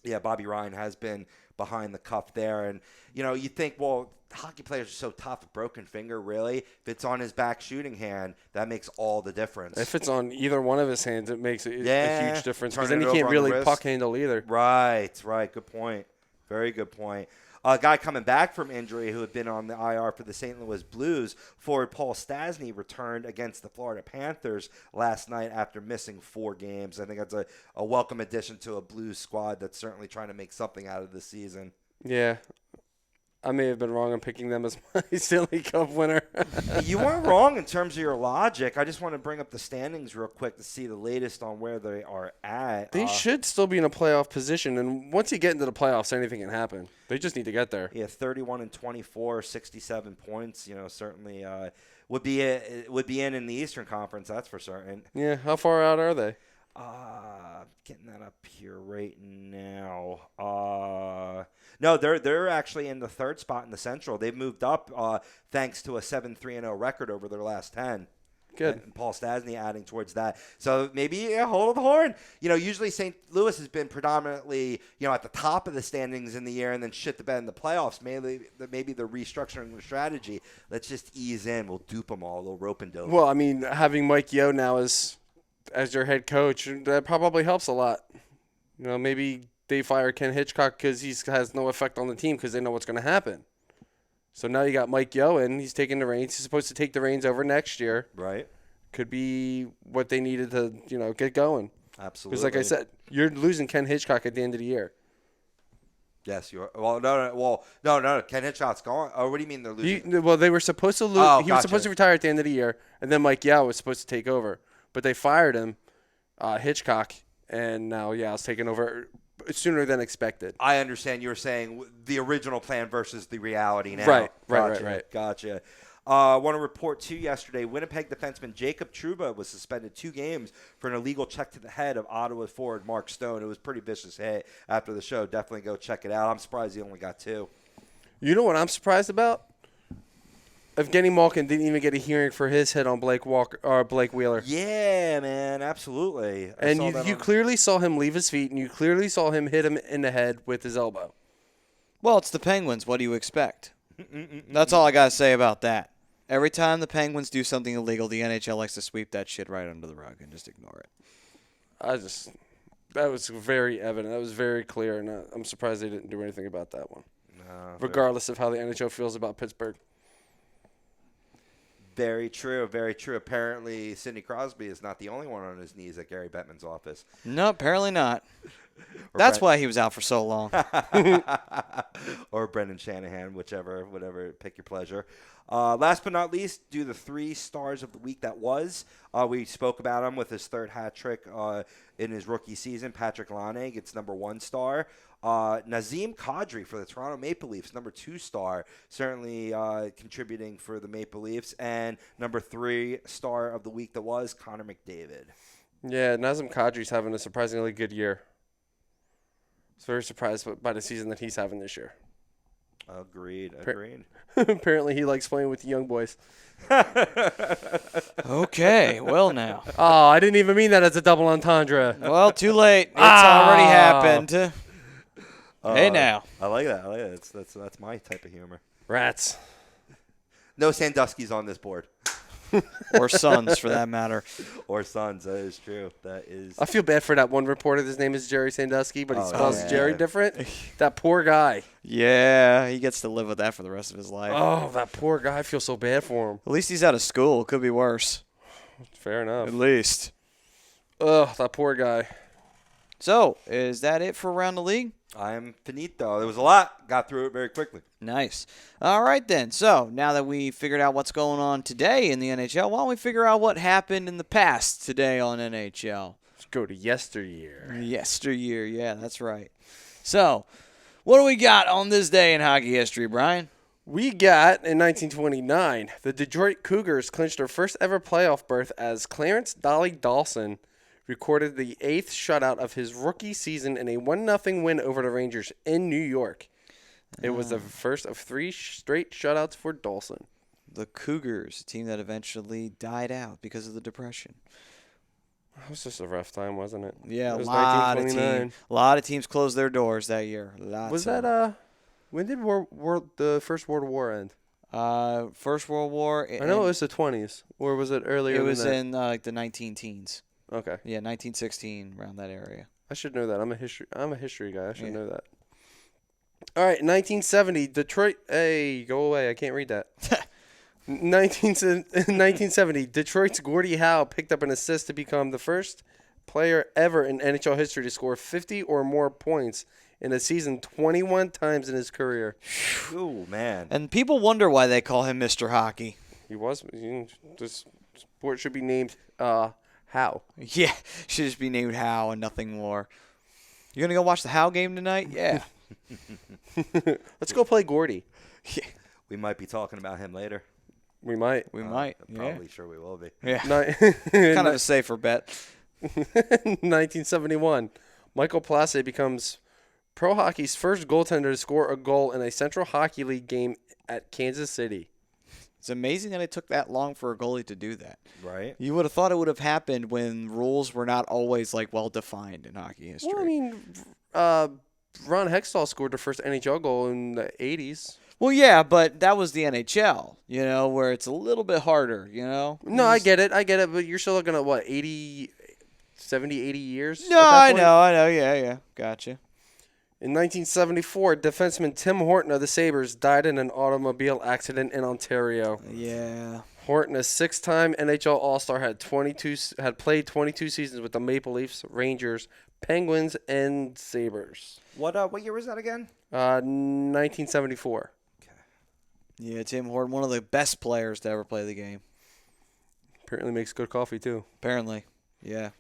Yeah, Bobby Ryan has been behind the cuff there. And, you think, well, hockey players are so tough, a broken finger, really? If it's on his back shooting hand, that makes all the difference. If it's on either one of his hands, it makes a huge difference. Because Turn then it he over can't on the really wrist. puck handle either. Right. Good point. Very good point. A guy coming back from injury who had been on the IR for the St. Louis Blues, forward Paul Stastny, returned against the Florida Panthers last night after missing 4 games. I think that's a welcome addition to a Blues squad that's certainly trying to make something out of the season. Yeah. I may have been wrong in picking them as my Stanley Cup winner. You weren't wrong in terms of your logic. I just want to bring up the standings real quick to see the latest on where they are at. They should still be in a playoff position, and once you get into the playoffs, anything can happen. They just need to get there. Yeah, 31-24, 67 points. Certainly would be in the Eastern Conference. That's for certain. Yeah, how far out are they? Getting that up here right now. No, they're actually in the 3rd spot in the Central. They've moved up thanks to a 7-3-0 record over their last 10. Good. And Paul Stastny adding towards that. So maybe hold the horn. Usually St. Louis has been predominantly, at the top of the standings in the year and then shit the bed in the playoffs. Maybe the restructuring the strategy. Let's just ease in. We'll dupe them all. A little rope and dope. Well, I mean, having Mike Yeo now as your head coach, that probably helps a lot. Maybe they fire Ken Hitchcock because he has no effect on the team because they know what's going to happen. So now you got Mike Yeo in. He's taking the reins. He's supposed to take the reins over next year. Right. Could be what they needed to, get going. Absolutely. Because like I said, you're losing Ken Hitchcock at the end of the year. Yes, you are. Well, no. Well, no. Ken Hitchcock's gone. Oh, what do you mean they're losing? They were supposed to lose. Oh, he was supposed to retire at the end of the year, and then Mike Yeo was supposed to take over. But they fired him, Hitchcock, and now Yeo's taking over sooner than expected. I understand you're saying the original plan versus the reality now. Right. Gotcha. I want to report, too, yesterday, Winnipeg defenseman Jacob Trouba was suspended 2 games for an illegal check to the head of Ottawa forward Mark Stone. It was a pretty vicious hit after the show. Definitely go check it out. I'm surprised he only got 2. You know what I'm surprised about? Evgeny Malkin didn't even get a hearing for his hit on Blake Wheeler. Yeah, man, absolutely. And you clearly saw him leave his feet, and you clearly saw him hit him in the head with his elbow. Well, it's the Penguins. What do you expect? That's all I got to say about that. Every time the Penguins do something illegal, the NHL likes to sweep that shit right under the rug and just ignore it. That was very evident. That was very clear, and I'm surprised they didn't do anything about that one. No, regardless of how the NHL feels about Pittsburgh. Very true. Very true. Apparently, Sidney Crosby is not the only one on his knees at Gary Bettman's office. No, apparently not. That's why he was out for so long. Or Brendan Shanahan, whatever, pick your pleasure. Last but not least, do the 3 stars of the week that was. We spoke about him with his 3rd hat trick in his rookie season. Patrick Laine gets number 1 star. Nazem Kadri for the Toronto Maple Leafs, number 2 star, certainly contributing for the Maple Leafs. And number 3 star of the week that was Connor McDavid. Yeah, Nazem Kadri's having a surprisingly good year. I was very surprised by the season that he's having this year. Agreed. Apparently he likes playing with the young boys. Okay, well now. Oh, I didn't even mean that as a double entendre. Well, too late. It's already happened. Hey now. I like that. That's my type of humor. Rats. No Sandusky's on this board. Or Suns, for that matter. Or Suns. That is true. That is. I feel bad for that one reporter. His name is Jerry Sandusky, but he spells Jerry different. That poor guy. Yeah, he gets to live with that for the rest of his life. Oh, that poor guy. I feel so bad for him. At least he's out of school. Could be worse. Fair enough. At least. Ugh, that poor guy. So, is that it for Around the League? I am finito. There was a lot. Got through it very quickly. Nice. All right, then. So, now that we figured out what's going on today in the NHL, why don't we figure out what happened in the past today on NHL? Let's go to yesteryear. Yesteryear, yeah, that's right. So, what do we got on this day in hockey history, Brian? We got, in 1929, the Detroit Cougars clinched their first ever playoff berth as Clarence Dolly Dawson recorded the 8th shutout of his rookie season in a 1-0 win over the Rangers in New York. It was the first of 3 straight shutouts for Dawson. The Cougars, a team that eventually died out because of the Depression. That was just a rough time, wasn't it? Yeah, It was a lot of teams closed their doors that year. Was that when did the First World War end? First World War? I know it was the 20s, or was it earlier? It was than that? in like the 19 teens. Okay. Yeah, 1916, around that area. I should know that. I'm a history guy. I should Yeah. know that. All right, 1970, Detroit. Hey, go away. I can't read that. 1970, Detroit's Gordie Howe picked up an assist to become the first player ever in NHL history to score 50 or more points in a season 21 times in his career. Ooh, man. And people wonder why they call him Mr. Hockey. He was. This sport should be named Howe. Yeah, should just be named Howe and nothing more. You going to go watch the Howe game tonight? Yeah. Let's go play Gordie. Yeah. We might be talking about him later. We might. We might. Probably sure we will be. Yeah. Ni- Kind of a safer bet. 1971, Michael Placé becomes pro hockey's first goaltender to score a goal in a Central Hockey League game at Kansas City. It's amazing that it took that long for a goalie to do that. Right? You would have thought it would have happened when rules were not always like well defined in hockey history. Well, I mean, Ron Hextall scored the first NHL goal in the 80s. Well, yeah, but that was the NHL, where it's a little bit harder, No, I get it, but you're still looking at, what, 80, 70, 80 years? No, I know, yeah, gotcha. In 1974, defenseman Tim Horton of the Sabres died in an automobile accident in Ontario. Yeah. Horton, a six-time NHL All-Star, had played 22 seasons with the Maple Leafs, Rangers, Penguins, and Sabres. What year was that again? 1974. Yeah, Tim Horton, one of the best players to ever play the game. Apparently makes good coffee, too. Apparently, yeah.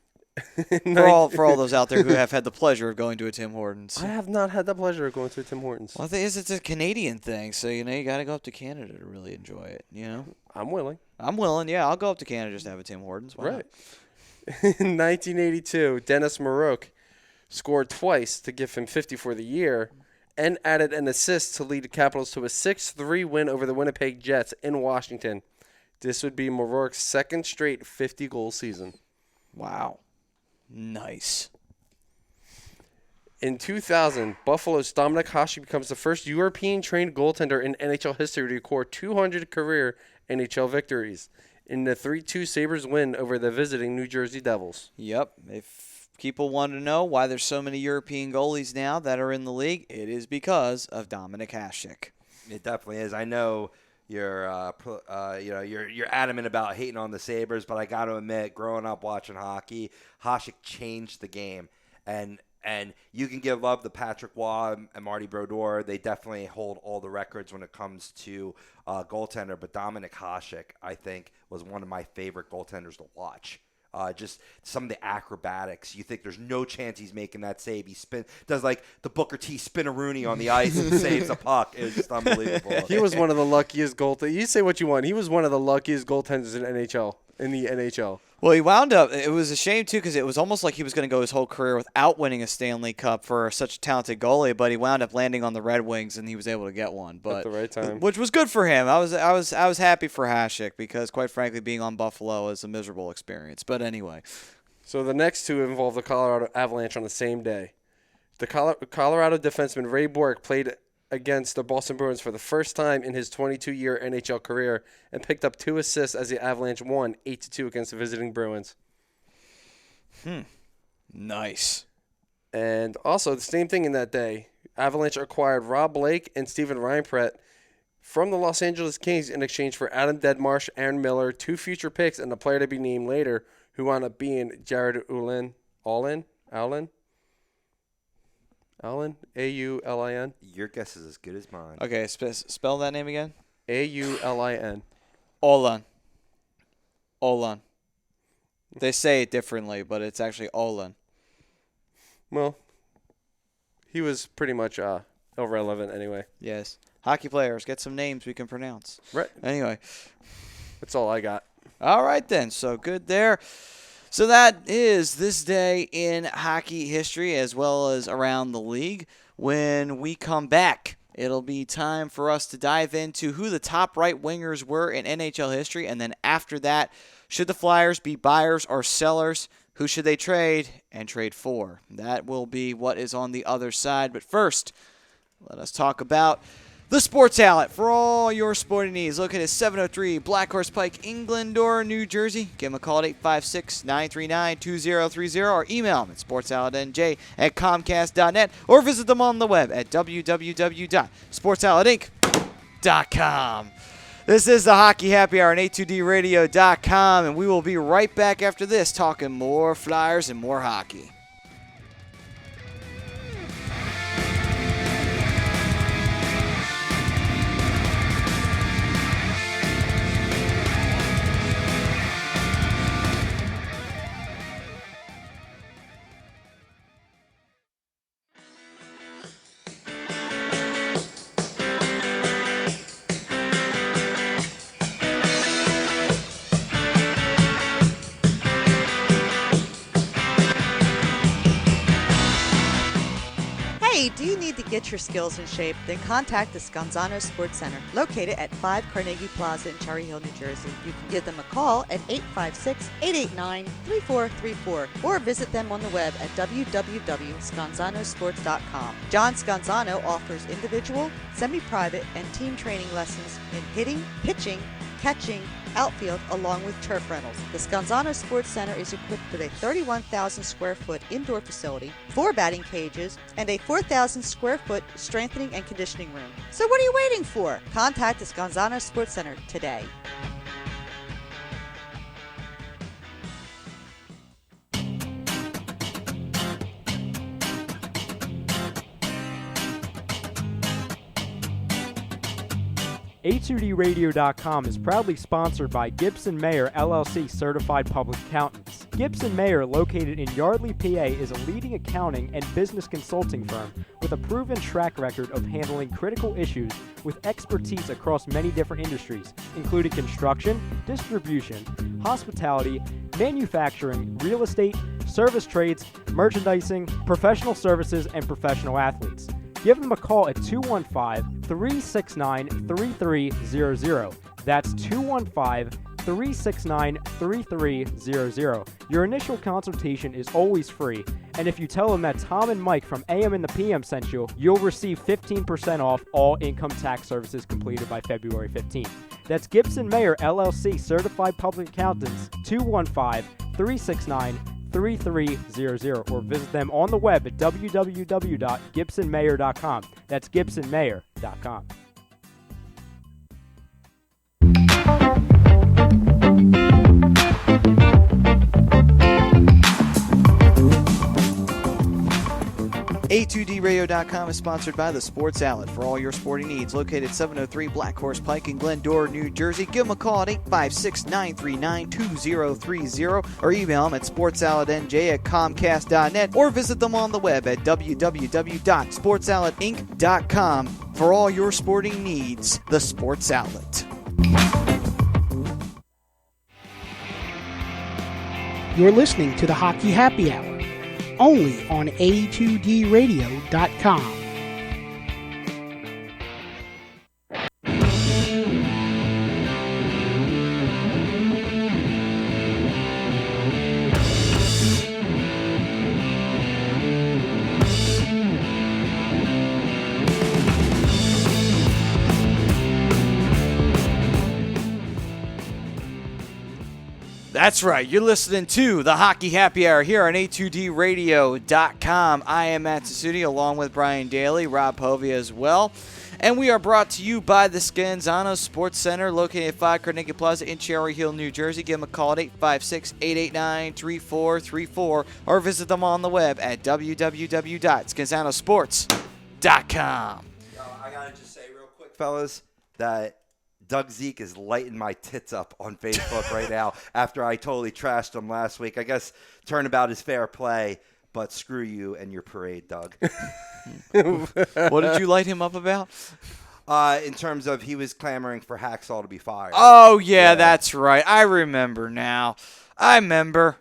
For all those out there who have had the pleasure of going to a Tim Hortons. I have not had the pleasure of going to a Tim Hortons. Well, the thing is, it's a Canadian thing, so, you got to go up to Canada to really enjoy it, I'm willing. I'm willing, yeah. I'll go up to Canada just to have a Tim Hortons. Why Right. In 1982, Dennis Marouk scored twice to give him 50 for the year and added an assist to lead the Capitals to a 6-3 win over the Winnipeg Jets in Washington. This would be Marouk's second straight 50-goal season. Wow. Nice. In 2000, Buffalo's Dominic Hasek becomes the first European-trained goaltender in NHL history to record 200 career NHL victories in the 3-2 Sabres win over the visiting New Jersey Devils. Yep. If people want to know why there's so many European goalies now that are in the league, it is because of Dominic Hasek. It definitely is. I know you're adamant about hating on the Sabres, but I got to admit, growing up watching hockey, Hasek changed the game. And you can give love to Patrick Waugh and Marty Brodeur. They definitely hold all the records when it comes to goaltender. But Dominic Hasek, I think, was one of my favorite goaltenders to watch. Just some of the acrobatics. You think there's no chance he's making that save. He does like the Booker T spin-a-rooney on the ice and saves a puck. It was just unbelievable. He was one of the luckiest goaltenders. You say what you want. He was one of the luckiest goaltenders in the NHL. Well, he wound up – it was a shame, too, because it was almost like he was going to go his whole career without winning a Stanley Cup for such a talented goalie, but he wound up landing on the Red Wings, and he was able to get one. But at the right time. Which was good for him. I was happy for Hasek because, quite frankly, being on Buffalo is a miserable experience. But anyway. So the next two involve the Colorado Avalanche on the same day. The Colorado defenseman Ray Bourque played against the Boston Bruins for the first time in his 22-year NHL career and picked up 2 assists as the Avalanche won 8-2 against the visiting Bruins. Nice. And also, the same thing in that day, Avalanche acquired Rob Blake and Steven Reinpret from the Los Angeles Kings in exchange for Adam Deadmarsh, Aaron Miller, 2 future picks, and a player to be named later who wound up being Jared Aulin. Aulin? A-U-L-I-N? Your guess is as good as mine. Okay, spell that name again. A-U-L-I-N. Olan. They say it differently, but it's actually Olan. Well, he was pretty much irrelevant anyway. Yes. Hockey players, get some names we can pronounce. Right. Anyway. That's all I got. All right, then. So good there. So that is this day in hockey history as well as around the league. When we come back, It'll be time for us to dive into who the top right wingers were in NHL history, and then after that, should the Flyers be buyers or sellers? Who should they trade and trade for? That will be what is on the other side. But first, let us talk about the Sports Outlet for all your sporting needs. Located at 703 Black Horse Pike, Englandor, New Jersey. Give them a call at 856-939-2030 or email them at sportsoutletnj@comcast.net or visit them on the web at www.sportsoutletinc.com. This is the Hockey Happy Hour on A2DRadio.com, and we will be right back after this talking more Flyers and more hockey. Hey, do you need to get your skills in shape? Then contact the Scanzano Sports Center, located at 5 Carnegie Plaza in Cherry Hill, New Jersey. You can give them a call at 856-889-3434 or visit them on the web at www.scanzanosports.com. John Scanzano offers individual, semi-private, and team training lessons in hitting, pitching, catching, outfield, along with turf rentals. The Scanzano Sports Center is equipped with a 31,000 square foot indoor facility, 4 batting cages, and a 4,000 square foot strengthening and conditioning room. So what are you waiting for? Contact the Scanzano Sports Center today. A2DRadio.com is proudly sponsored by Gibson Mayer LLC Certified Public Accountants. Gibson Mayer, located in Yardley, PA, is a leading accounting and business consulting firm with a proven track record of handling critical issues with expertise across many different industries, including construction, distribution, hospitality, manufacturing, real estate, service trades, merchandising, professional services, and professional athletes. Give them a call at 215-369-3300. That's 215-369-3300. Your initial consultation is always free, and if you tell them that Tom and Mike from AM and the PM sent you, you'll receive 15% off all income tax services completed by February 15th. That's Gibson Mayer LLC Certified Public Accountants, 215-369-3300, or visit them on the web at www.gibsonmayer.com. That's gibsonmayer.com. A2DRadio.com is sponsored by the Sports Outlet for all your sporting needs. Located at 703 Black Horse Pike in Glendora, New Jersey. Give them a call at 856-939-2030 or email them at sportsoutletnj@comcast.net or visit them on the web at www.sportsoutletinc.com for all your sporting needs. The Sports Outlet. You're listening to the Hockey Happy Hour, only on A2DRadio.com. That's right. You're listening to the Hockey Happy Hour here on A2DRadio.com. I am Matt Tessuti along with Brian Daly, Rob Povia as well. And we are brought to you by the Scanzano Sports Center, located at 5 Carnegie Plaza in Cherry Hill, New Jersey. Give them a call at 856-889-3434 or visit them on the web at www.scanzanosports.com. I got to just say real quick, fellas, that Doug Zeke is lighting my tits up on Facebook right now after I totally trashed him last week. I guess turnabout is fair play, but screw you and your parade, Doug. What did you light him up about? In terms of he was clamoring for Hacksaw to be fired. Oh, yeah, that's right. I remember now. I remember.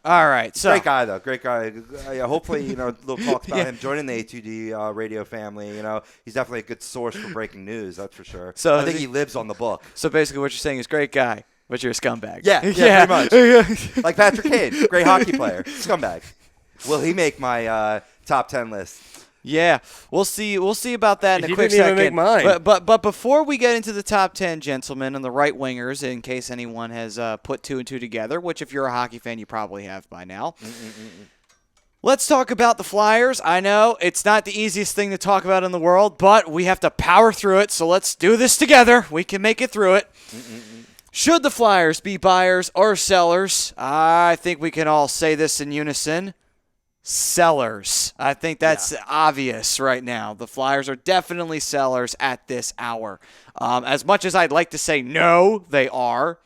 All right. So Great guy, though. Great guy. Hopefully, little talks about him joining the A2D radio family. He's definitely a good source for breaking news. That's for sure. So I think he lives on the book. So basically, what you're saying is great guy, but you're a scumbag. Yeah, pretty much. Like Patrick Kane, great hockey player, scumbag. Will he make my top 10 list? Yeah, we'll see. We'll see about that in a quick didn't even second. make mine. But before we get into the top 10, gentlemen, and the right wingers, in case anyone has put 2 and 2 together, which if you're a hockey fan, you probably have by now. Let's talk about the Flyers. I know it's not the easiest thing to talk about in the world, but we have to power through it. So let's do this together. We can make it through it. Should the Flyers be buyers or sellers? I think we can all say this in unison. Sellers. I think that's obvious right now. The Flyers are definitely sellers at this hour. As much as I'd like to say no, they are.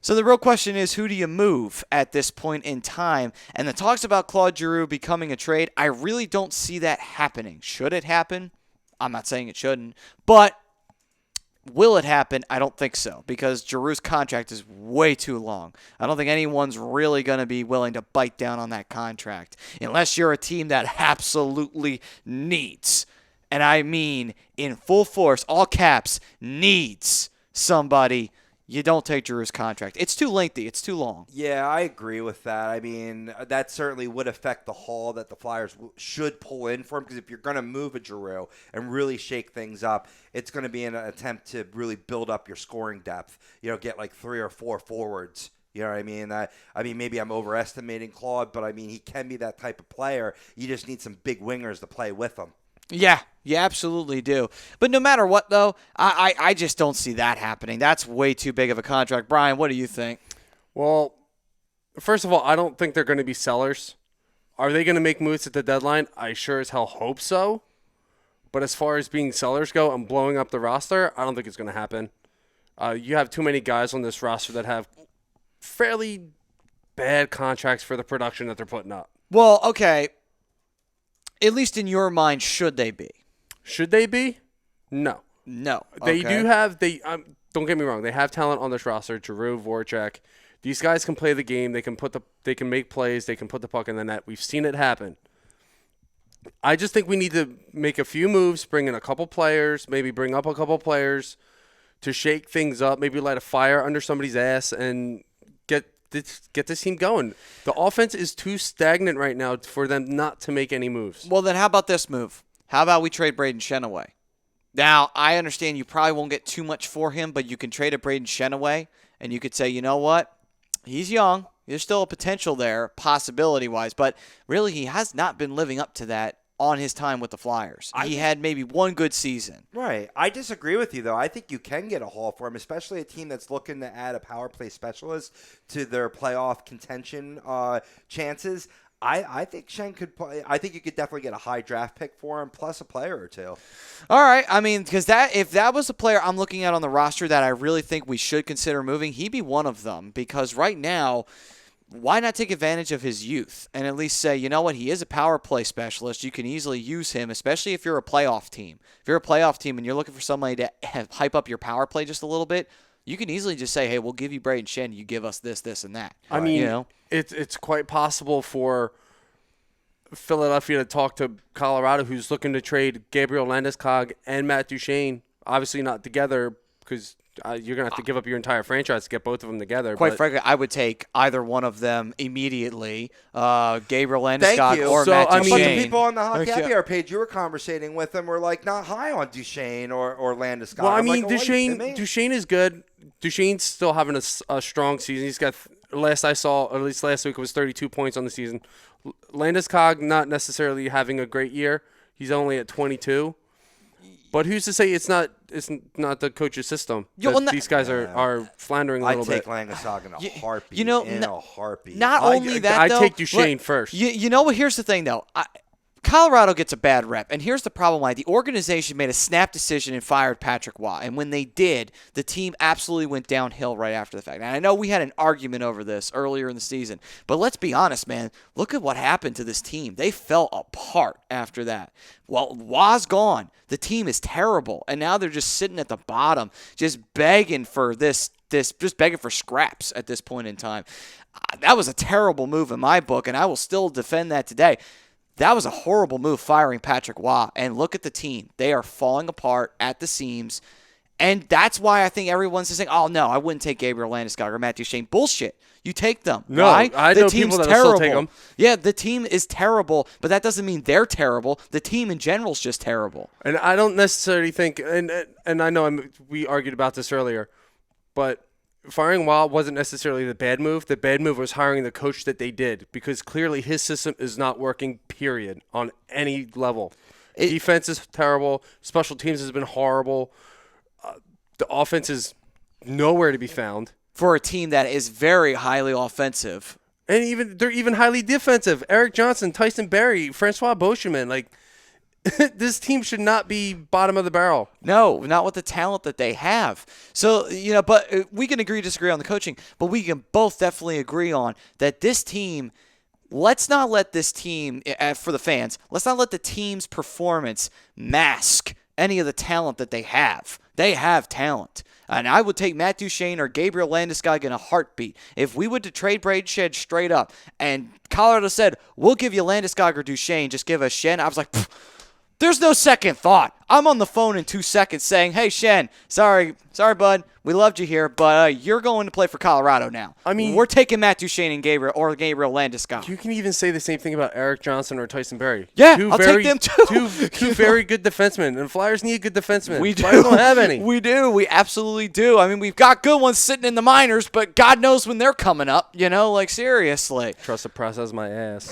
So the real question is, who do you move at this point in time? And the talks about Claude Giroux becoming a trade, I really don't see that happening. Should it happen? I'm not saying it shouldn't. But will it happen? I don't think so, because Giroux's contract is way too long. I don't think anyone's really going to be willing to bite down on that contract unless you're a team that absolutely needs, and I mean in full force, all caps, needs somebody. You don't take Giroux's contract. It's too lengthy. It's too long. Yeah, I agree with that. I mean, that certainly would affect the haul that the Flyers should pull in for him, because if you're going to move a Giroux and really shake things up, it's going to be an attempt to really build up your scoring depth. Get like 3 or 4 forwards. You know what I mean? Maybe I'm overestimating Claude, but I mean, he can be that type of player. You just need some big wingers to play with him. Yeah, you absolutely do. But no matter what, though, I just don't see that happening. That's way too big of a contract. Brian, what do you think? Well, first of all, I don't think they're going to be sellers. Are they going to make moves at the deadline? I sure as hell hope so. But as far as being sellers go and blowing up the roster, I don't think it's going to happen. You have too many guys on this roster that have fairly bad contracts for the production that they're putting up. Well, okay. At least in your mind, should they be? Should they be? No. No. They Okay. do have don't get me wrong, they have talent on this roster. Giroux, Voracek. These guys can play the game. They can make plays, they can put the puck in the net. We've seen it happen. I just think we need to make a few moves, bring in a couple players, maybe bring up a couple players to shake things up, maybe light a fire under somebody's ass and get this team going. The offense is too stagnant right now for them not to make any moves. Well, then how about this move? How about we trade Braden Shen away? Now, I understand you probably won't get too much for him, but you can trade a Braden Shen away, and you could say, you know what? He's young. There's still a potential there, possibility-wise, but really he has not been living up to that on his time with the Flyers. He had maybe one good season. Right. I disagree with you, though. I think you can get a haul for him, especially a team that's looking to add a power play specialist to their playoff contention chances. I think Shen could play. I think you could definitely get a high draft pick for him, plus a player or two. All right. I mean, because if that was a player I'm looking at on the roster that I really think we should consider moving, he'd be one of them. Because right now, why not take advantage of his youth and at least say, you know what, he is a power play specialist. You can easily use him, especially if you're a playoff team. If you're a playoff team and you're looking for somebody to hype up your power play just a little bit, you can easily just say, hey, we'll give you Braden Shen. You give us this, this, and that. I mean, it's quite possible for Philadelphia to talk to Colorado, who's looking to trade Gabriel Landeskog and Matt Duchene. Obviously not together, because you're going to have to give up your entire franchise to get both of them together. Quite frankly, I would take either one of them immediately, Gabriel Landeskog or So, Matt I mean, Duchene. the people on the Hockey Happy Hour page you were conversating with them were like not high on Duchene or Landeskog. Well, I I'm mean, like, oh, Duchene is good. Duchene's still having a strong season. He's got, last I saw, or at least last week, it was 32 points on the season. Landeskog not necessarily having a great year. He's only at 22. But who's to say it's not the coach's system? These guys are floundering a little bit. I'd take Landeskog in a heartbeat. a heartbeat. Not only that, though. I'd take Duchene first. You know what? Here's the thing, though. Colorado gets a bad rep, and here's the problem why. The organization made a snap decision and fired Patrick Waugh, and when they did, the team absolutely went downhill right after the fact. And I know we had an argument over this earlier in the season, but let's be honest, man. Look at what happened to this team. They fell apart after that. Well, Waugh's gone. The team is terrible, and now they're just sitting at the bottom, just begging for this just begging for scraps at this point in time. That was a terrible move in my book, and I will still defend that today. That was a horrible move firing Patrick Waugh. And look at the team. They are falling apart at the seams. And that's why I think everyone's just saying, oh, no, I wouldn't take Gabriel Landeskog or Matt Duchene. Bullshit. You take them. No, Why? I know people that will still take them. Yeah, the team is terrible, but that doesn't mean they're terrible. The team in general is just terrible. And I don't necessarily think, and I know we argued about this earlier, but firing Waugh wasn't necessarily the bad move. The bad move was hiring the coach that they did, because clearly his system is not working, period, on any level. Defense is terrible. Special teams has been horrible. The offense is nowhere to be found. For a team that is very highly offensive. And they're even highly defensive. Eric Johnson, Tyson Barrie, Francois Beauchemin. Like, this team should not be bottom of the barrel. No, not with the talent that they have. So, but we can disagree on the coaching, but we can both definitely agree on that this team, let's not let this team, for the fans, let's not let the team's performance mask any of the talent that they have. They have talent. And I would take Matt Duchene or Gabriel Landeskog in a heartbeat. If we would to trade Braden Shed straight up and Colorado said, we'll give you Landeskog or Duchene, just give us Shen, I was like, there's no second thought. I'm on the phone in 2 seconds saying, hey, Shen, sorry, bud. We loved you here, but you're going to play for Colorado now. I mean, we're taking Matt Duchene and Gabriel Landeskog. You can even say the same thing about Eric Johnson or Tyson Barrie. Yeah, I'll take them too. Two very good defensemen, and Flyers need good defensemen. We do. Flyers don't have any. We do. We absolutely do. I mean, we've got good ones sitting in the minors, but God knows when they're coming up, like seriously. Trust the process, my ass.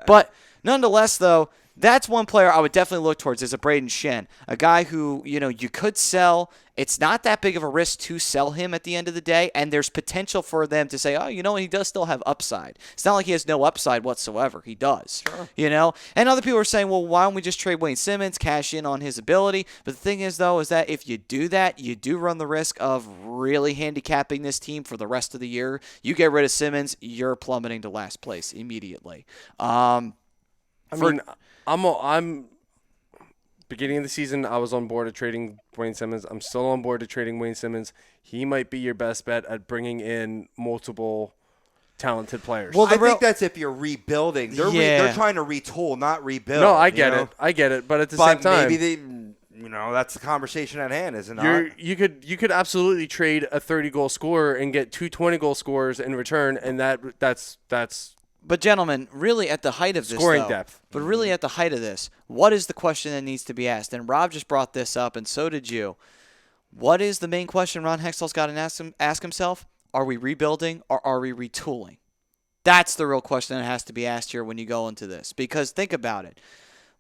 But nonetheless, though, that's one player I would definitely look towards is a Braden Shen, a guy who, you could sell. It's not that big of a risk to sell him at the end of the day, and there's potential for them to say, oh, he does still have upside. It's not like he has no upside whatsoever. He does. Sure. And other people are saying, well, why don't we just trade Wayne Simmons, cash in on his ability? But the thing is, though, is that if you do that, you do run the risk of really handicapping this team for the rest of the year. You get rid of Simmons, you're plummeting to last place immediately. I'm beginning of the season, I was on board of trading Wayne Simmons. I'm still on board of trading Wayne Simmons. He might be your best bet at bringing in multiple talented players. Well, I think that's if you're rebuilding. They're trying to retool, not rebuild. No, I get it. But at the same time, maybe that's the conversation at hand, isn't it? You could absolutely trade a 30-goal scorer and get two 20-goal scorers in return, and that's. But, gentlemen, really at the height of this, scoring depth. But really at the height of this, what is the question that needs to be asked? And Rob just brought this up, and so did you. What is the main question Ron Hextall's got to ask himself? Are we rebuilding or are we retooling? That's the real question that has to be asked here when you go into this. Because think about it.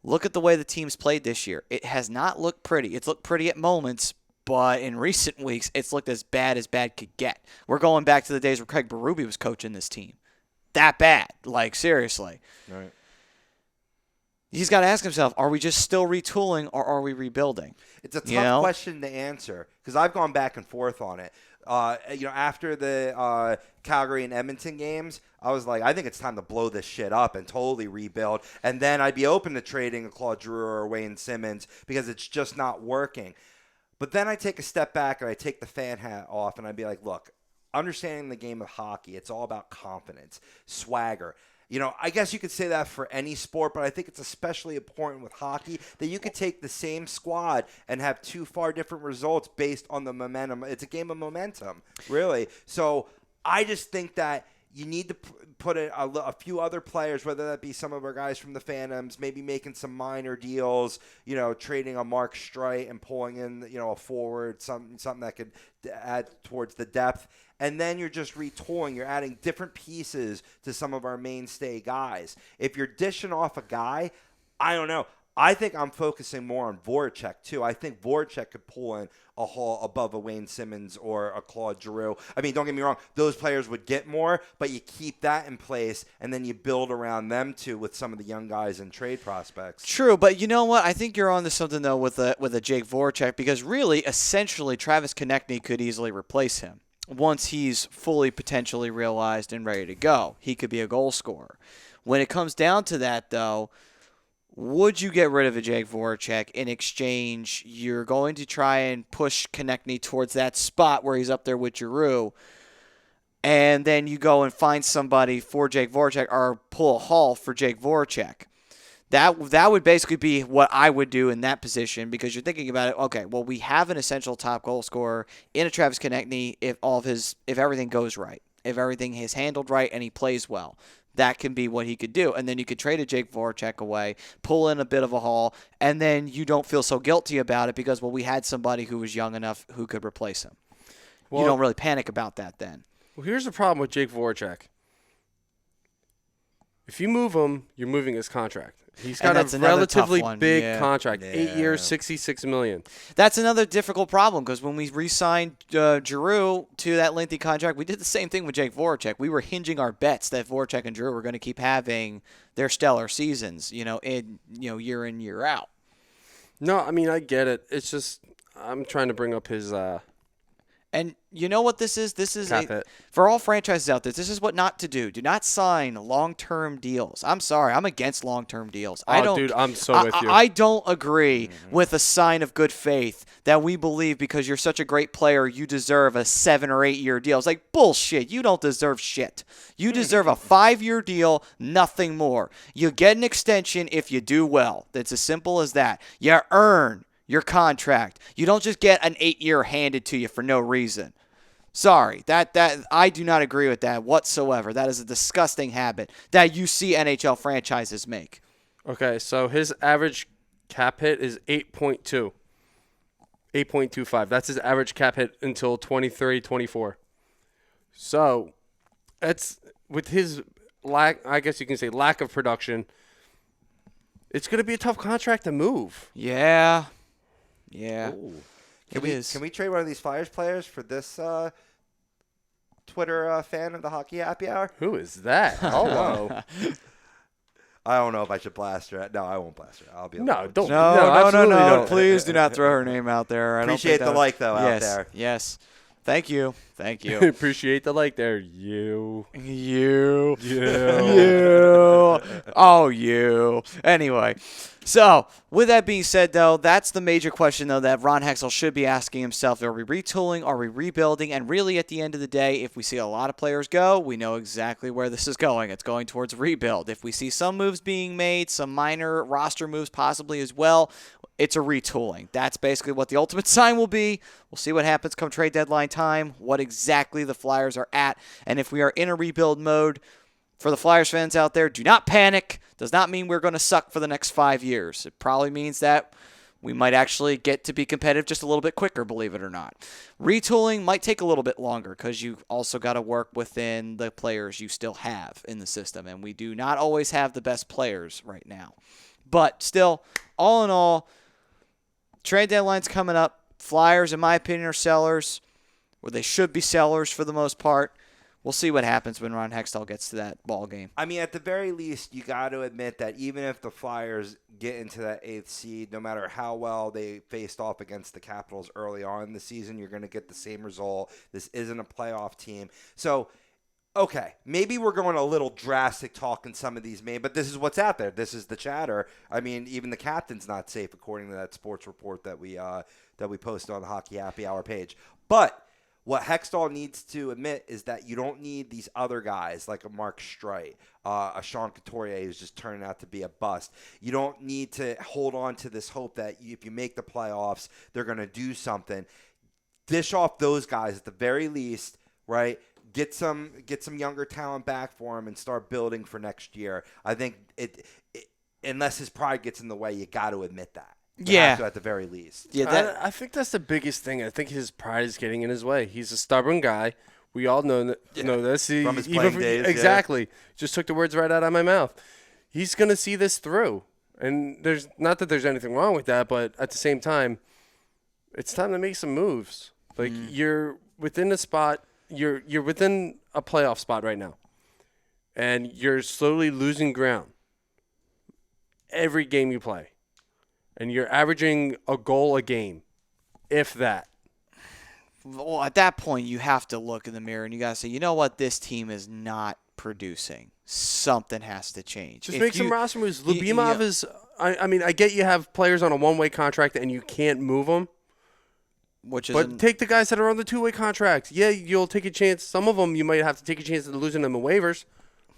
Look at the way the team's played this year. It has not looked pretty. It's looked pretty at moments, but in recent weeks, it's looked as bad could get. We're going back to the days where Craig Berube was coaching this team. That bad. Like, seriously. Right. He's got to ask himself, are we just still retooling or are we rebuilding? It's a tough question to answer because I've gone back and forth on it. After the Calgary and Edmonton games, I was like, I think it's time to blow this shit up and totally rebuild. And then I'd be open to trading a Claude Giroux or Wayne Simmons because it's just not working. But then I take a step back and I take the fan hat off and I'd be like, look, understanding the game of hockey, it's all about confidence, swagger. I guess you could say that for any sport, but I think it's especially important with hockey that you could take the same squad and have two far different results based on the momentum. It's a game of momentum, really. So I just think that you need to put in a few other players, whether that be some of our guys from the Phantoms, maybe making some minor deals, trading a Mark Streit and pulling in, a forward, something that could add towards the depth. And then you're just retooling. You're adding different pieces to some of our mainstay guys. If you're dishing off a guy, I don't know. I think I'm focusing more on Voracek, too. I think Voracek could pull in a haul above a Wayne Simmons or a Claude Giroux. I mean, don't get me wrong. Those players would get more, but you keep that in place, and then you build around them, too, with some of the young guys and trade prospects. True, but you know what? I think you're on to something, though, with a Jake Voracek, because really, essentially, Travis Konechny could easily replace him. Once he's fully potentially realized and ready to go, he could be a goal scorer. When it comes down to that, though, would you get rid of a Jake Voracek? In exchange, you're going to try and push Konechny towards that spot where he's up there with Giroux, and then you go and find somebody for Jake Voracek or pull a haul for Jake Voracek. That would basically be what I would do in that position, because you're thinking about it. Okay, well, we have an essential top goal scorer in a Travis Konechny if everything goes right, if everything is handled right and he plays well. That can be what he could do. And then you could trade a Jake Voracek away, pull in a bit of a haul, and then you don't feel so guilty about it because, well, we had somebody who was young enough who could replace him. You don't really panic about that then. Well, here's the problem with Jake Voracek. If you move him, you're moving his contract. He's got a relatively big contract, 8 years, $66 million. That's another difficult problem because when we re-signed Giroux to that lengthy contract, we did the same thing with Jake Voracek. We were hinging our bets that Voracek and Giroux were going to keep having their stellar seasons, year in, year out. No, I mean, I get it. It's just I'm trying to bring up his And you know what this is? This is for all franchises out there. This is what not to do. Do not sign long-term deals. I'm sorry, I'm against long-term deals. Dude, I'm so with you. I don't agree with a sign of good faith that we believe because you're such a great player, you deserve a 7 or 8 year deal. It's like bullshit. You don't deserve shit. You deserve a 5-year deal, nothing more. You get an extension if you do well. It's as simple as that. You earn your contract. You don't just get an 8-year handed to you for no reason. Sorry, that I do not agree with that whatsoever. That is a disgusting habit that you see NHL franchises make. Okay, so his average cap hit is 8.2. 8.25. That's his average cap hit until 23-24. So, that's with his lack of production, it's going to be a tough contract to move. Yeah. Yeah. Can we trade one of these Flyers players for this Twitter fan of the Hockey Happy Hour? Who is that? Hello. I don't know if I should blast her. No, I won't blast her. I'll be no, don't. No. Please do not throw her name out there. Appreciate the like though out there. Yes. Thank you. Appreciate the like there. You. Oh, you. Anyway, so with that being said, though, that's the major question, though, that Ron Hextall should be asking himself. Are we retooling? Are we rebuilding? And really, at the end of the day, if we see a lot of players go, we know exactly where this is going. It's going towards rebuild. If we see some moves being made, some minor roster moves possibly as well, it's a retooling. That's basically what the ultimate sign will be. We'll see what happens come trade deadline time, what exactly the Flyers are at, and if we are in a rebuild mode. For the Flyers fans out there, do not panic. Does not mean we're going to suck for the next 5 years. It probably means that we might actually get to be competitive just a little bit quicker, believe it or not. Retooling might take a little bit longer because you also got to work within the players you still have in the system, and we do not always have the best players right now. But still, all in all, trade deadline's coming up. Flyers, in my opinion, are sellers, or they should be sellers for the most part. We'll see what happens when Ron Hextall gets to that ball game. I mean, at the very least, you got to admit that even if the Flyers get into that 8th seed, no matter how well they faced off against the Capitals early on in the season, you're going to get the same result. This isn't a playoff team. So, okay, maybe we're going a little drastic talking some of these, but this is what's out there. This is the chatter. I mean, even the captain's not safe, according to that sports report that we posted on the Hockey Happy Hour page. But what Hextall needs to admit is that you don't need these other guys like a Mark Streit, a Sean Couturier who's just turning out to be a bust. You don't need to hold on to this hope that if you make the playoffs, they're going to do something. Dish off those guys at the very least, right? Get some younger talent back for him and start building for next year. I think it unless his pride gets in the way, you got to admit that. Yeah, at the very least. Yeah, I think that's the biggest thing. I think his pride is getting in his way. He's a stubborn guy. We all know this. From his playing days. Exactly. Just took the words right out of my mouth. He's going to see this through. And there's not that there's anything wrong with that, but at the same time, it's time to make some moves. Like you're within a spot. You're within a playoff spot right now. And you're slowly losing ground every game you play. And you're averaging a goal a game, if that. Well, at that point, you have to look in the mirror and you got to say, you know what? This team is not producing. Something has to change. Just make some roster moves. Lubimov is I mean, I get you have players on a one-way contract and you can't move them. But take the guys that are on the two-way contracts. Yeah, you'll take a chance. Some of them you might have to take a chance of losing them in waivers.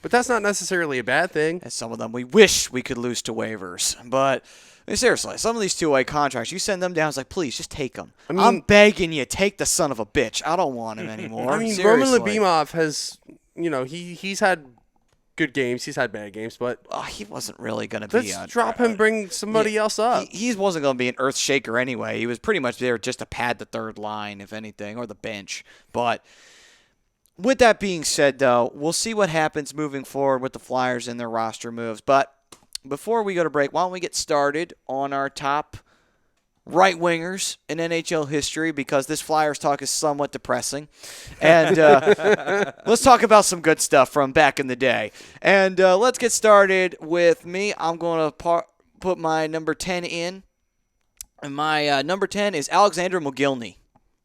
But that's not necessarily a bad thing. And some of them we wish we could lose to waivers. But I mean, seriously, some of these two-way contracts, you send them down, it's like, please, just take them. I mean, I'm begging you, take the son of a bitch. I don't want him anymore. I mean, seriously. Roman Labimov has, he's had good games. He's had bad games, but he wasn't really going to be. Let's drop him, bring somebody else up. He wasn't going to be an earth shaker anyway. He was pretty much there just to pad the third line, if anything, or the bench. But with that being said, though, we'll see what happens moving forward with the Flyers and their roster moves. But before we go to break, why don't we get started on our top right wingers in NHL history, because this Flyers talk is somewhat depressing. And let's talk about some good stuff from back in the day. And let's get started with me. I'm going to put my number 10 in. And my number 10 is Alexander Mogilny,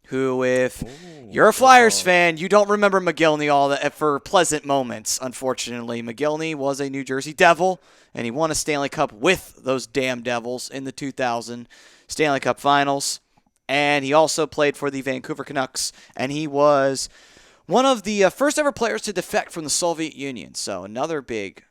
who, if you're a Flyers fan, you don't remember Mogilny all that for pleasant moments, unfortunately. Mogilny was a New Jersey Devil, and he won a Stanley Cup with those damn Devils in the 2000 Stanley Cup Finals. And he also played for the Vancouver Canucks, and he was one of the first ever players to defect from the Soviet Union. So another big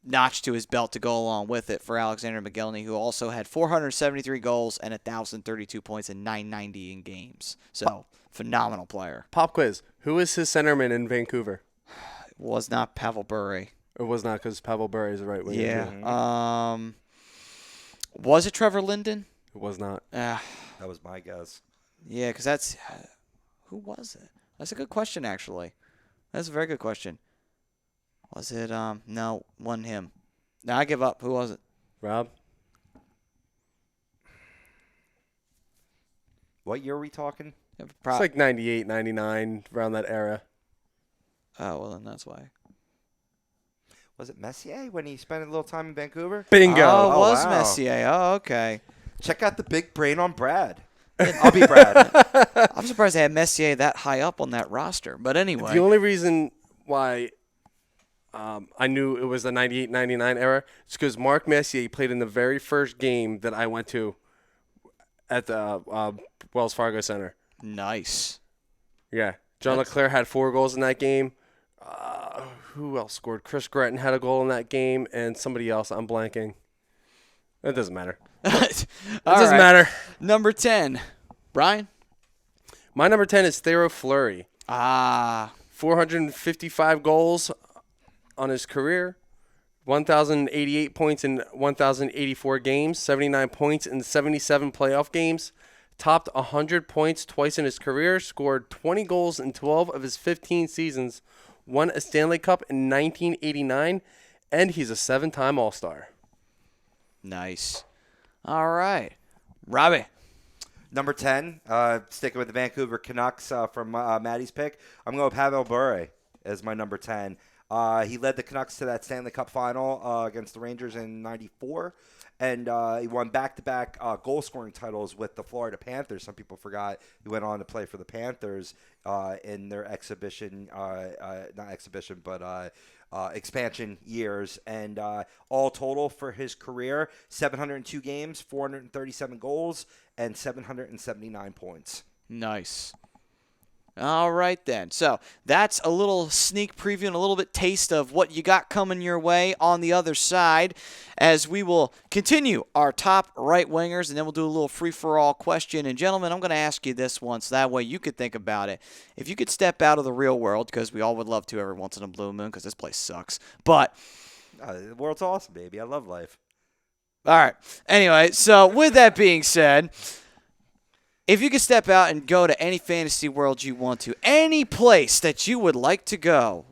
notch to his belt to go along with it for Alexander Mogilny, who also had 473 goals and 1,032 points in 990 in games. So, phenomenal player. Pop quiz. Who is his centerman in Vancouver? It was not Pavel Bure. It was not, because Pavel Bure is the right winger. Yeah. Was it Trevor Linden? It was not. That was my guess. Yeah, because that's... who was it? That's a good question, actually. That's a very good question. Was it, no, wasn't him. No, I give up. Who was it? Rob? What year are we talking? It's like 98, 99, around that era. Oh, well, then that's why. Was it Messier when he spent a little time in Vancouver? Bingo. Oh, it was wow. Messier. Oh, okay. Check out the big brain on Brad. I'll be Brad. I'm surprised they had Messier that high up on that roster. But anyway. The only reason why I knew it was the 98-99 era is because Mark Messier played in the very first game that I went to at the Wells Fargo Center. Nice. Yeah. John LeClaire had 4 goals in that game. Who else scored? Chris Gretton had a goal in that game, and somebody else. I'm blanking. It doesn't matter. It doesn't matter. Number 10. Brian? My number 10 is Theo Fleury. 455 goals on his career. 1,088 points in 1,084 games. 79 points in 77 playoff games. Topped 100 points twice in his career. Scored 20 goals in 12 of his 15 seasons. Won a Stanley Cup in 1989. And he's a 7-time All-Star. Nice. All right. Robbie? Number 10, sticking with the Vancouver Canucks from Maddie's pick. I'm going with Pavel Bure as my number 10. He led the Canucks to that Stanley Cup final against the Rangers in '94. And he won back-to-back goal-scoring titles with the Florida Panthers. Some people forgot he went on to play for the Panthers in their exhibition, not exhibition, but expansion years. And all total for his career, 702 games, 437 goals, and 779 points. Nice. All right, then. So that's a little sneak preview and a little bit taste of what you got coming your way on the other side, as we will continue our top right wingers, and then we'll do a little free-for-all question. And, gentlemen, I'm going to ask you this one, so that way you could think about it. If you could step out of the real world, because we all would love to every once in a blue moon, because this place sucks, but The world's awesome, baby. I love life. all right. Anyway, so with that being said, if you could step out and go to any fantasy world you want to, any place that you would like to go,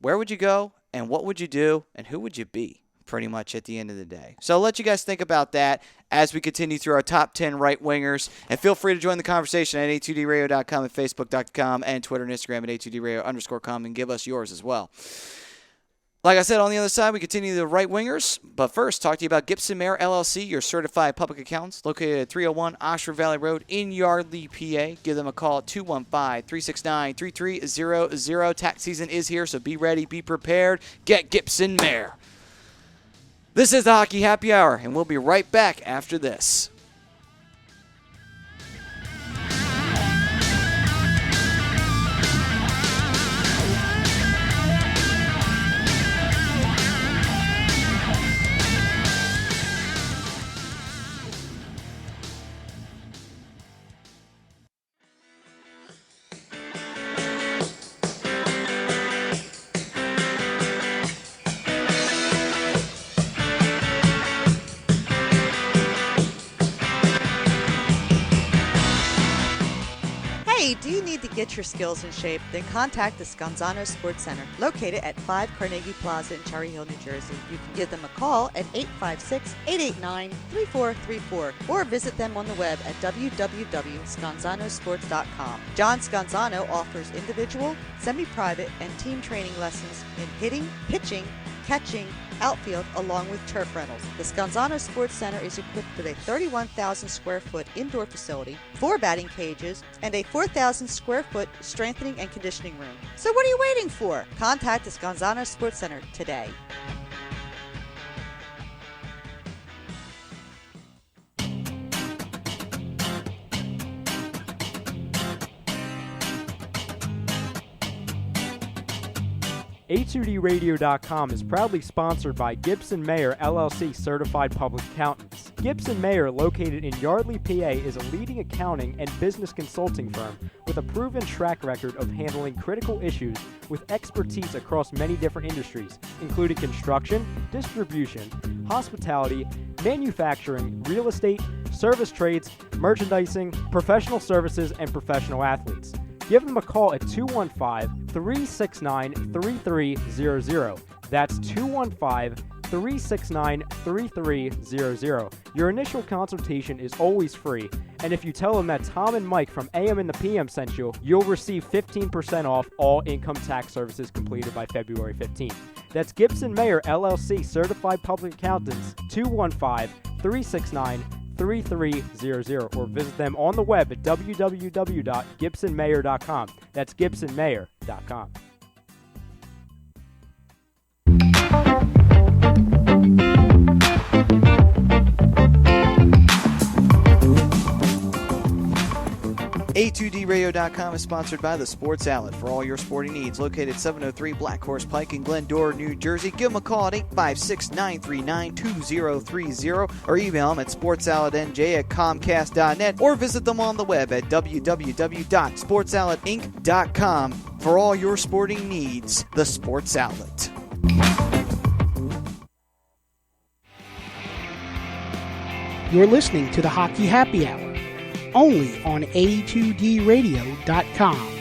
where would you go, and what would you do, and who would you be, pretty much at the end of the day? So I'll let you guys think about that as we continue through our top 10 right wingers. And feel free to join the conversation at a2dradio.com and facebook.com and Twitter and Instagram at a2dradio_com and give us yours as well. Like I said, on the other side, we continue the right wingers. But first, talk to you about Gibson Mayer LLC, your certified public accountants, located at 301 Oxford Valley Road in Yardley, PA. Give them a call at 215-369-3300. Tax season is here, so be ready, be prepared. Get Gibson Mayer. This is the Hockey Happy Hour, and we'll be right back after this. Hey, do you need to get your skills in shape? Then contact the Scanzano Sports Center, located at 5 Carnegie Plaza in Cherry Hill, New Jersey. You can give them a call at 856-889-3434 or visit them on the web at www.scanzanosports.com. John Scanzano offers individual, semi-private, and team training lessons in hitting, pitching, catching, outfield, along with turf rentals. The Scanzano Sports Center is equipped with a 31,000 square foot indoor facility, 4 batting cages, and a 4,000 square foot strengthening and conditioning room. So what are you waiting for? Contact the Scanzano Sports Center today. A2DRadio.com is proudly sponsored by Gibson Mayer LLC Certified Public Accountants. Gibson Mayer, located in Yardley, PA, is a leading accounting and business consulting firm with a proven track record of handling critical issues with expertise across many different industries, including construction, distribution, hospitality, manufacturing, real estate, service trades, merchandising, professional services, and professional athletes. Give them a call at 215-369-3300. That's 215-369-3300. Your initial consultation is always free, and if you tell them that Tom and Mike from AM and the PM sent you, you'll receive 15% off all income tax services completed by February 15th. That's Gibson Mayer LLC Certified Public Accountants, 215-369-3300, or visit them on the web at www.gibsonmayer.com. That's gibsonmayer.com. A2DRadio.com is sponsored by the Sports Outlet for all your sporting needs. Located 703 Black Horse Pike in Glendora, New Jersey. Give them a call at 856-939-2030 or email them at sportsoutletnj@comcast.net or visit them on the web at www.sportsoutletinc.com for all your sporting needs. The Sports Outlet. You're listening to the Hockey Happy Hour, only on A2DRadio.com.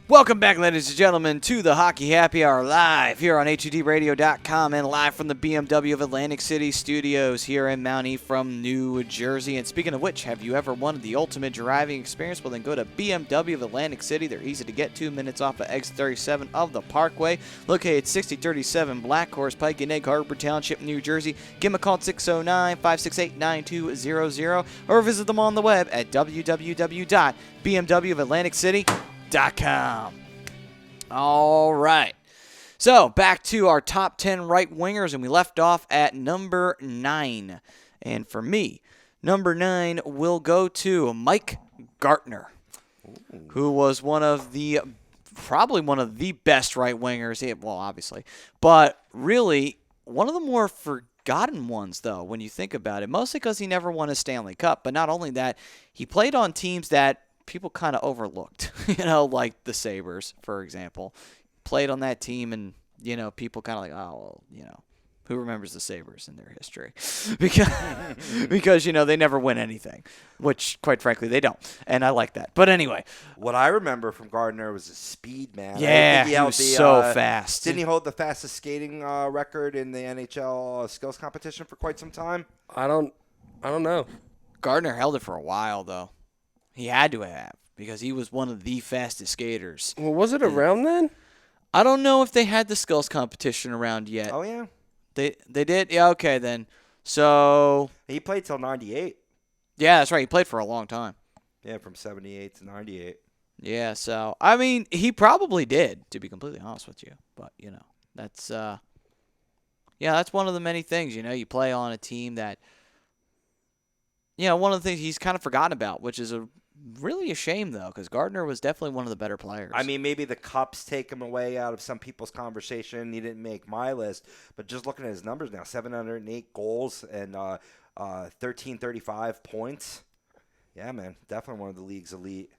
Welcome back, ladies and gentlemen, to the Hockey Happy Hour live here on A2DRadio.com and live from the BMW of Atlantic City studios here in Mount Ephraim, New Jersey. And speaking of which, have you ever wanted the ultimate driving experience? Well, then go to BMW of Atlantic City. They're easy to get to, minutes off of exit 37 of the Parkway, located 6037 Black Horse Pike in Egg Harbor Township, New Jersey. Give them a call at 609-568-9200 or visit them on the web at www.bmwofatlanticcity.com. All right. So back to our top 10 right wingers, and we left off at number 9. And for me, number 9 will go to Mike Gartner, who was probably one of the best right wingers. Well, obviously, but really one of the more forgotten ones, though, when you think about it, mostly because he never won a Stanley Cup. But not only that, he played on teams that people kind of overlooked, like the Sabres, for example. Played on that team, and, people kind of like, oh, well, who remembers the Sabres in their history? because they never win anything, which, quite frankly, they don't. And I like that. But anyway. What I remember from Gardner was his speed, man. Yeah, he was so fast. Didn't he hold the fastest skating record in the NHL skills competition for quite some time? I don't know. Gardner held it for a while, though. He had to have, because he was one of the fastest skaters. Well, was it around then? I don't know if they had the skills competition around yet. Oh, yeah. They did? Yeah, okay then. So, He played till 98. yeah, that's right. He played for a long time. Yeah, from 78 to 98. Yeah, so, I mean, he probably did, to be completely honest with you. But, that's, that's one of the many things, you play on a team that, one of the things he's kind of forgotten about, which is really a shame, though, because Gardner was definitely one of the better players. I mean, maybe the cups take him away out of some people's conversation. He didn't make my list, but just looking at his numbers now, 708 goals and 1335 points. Yeah, man, definitely one of the league's elite.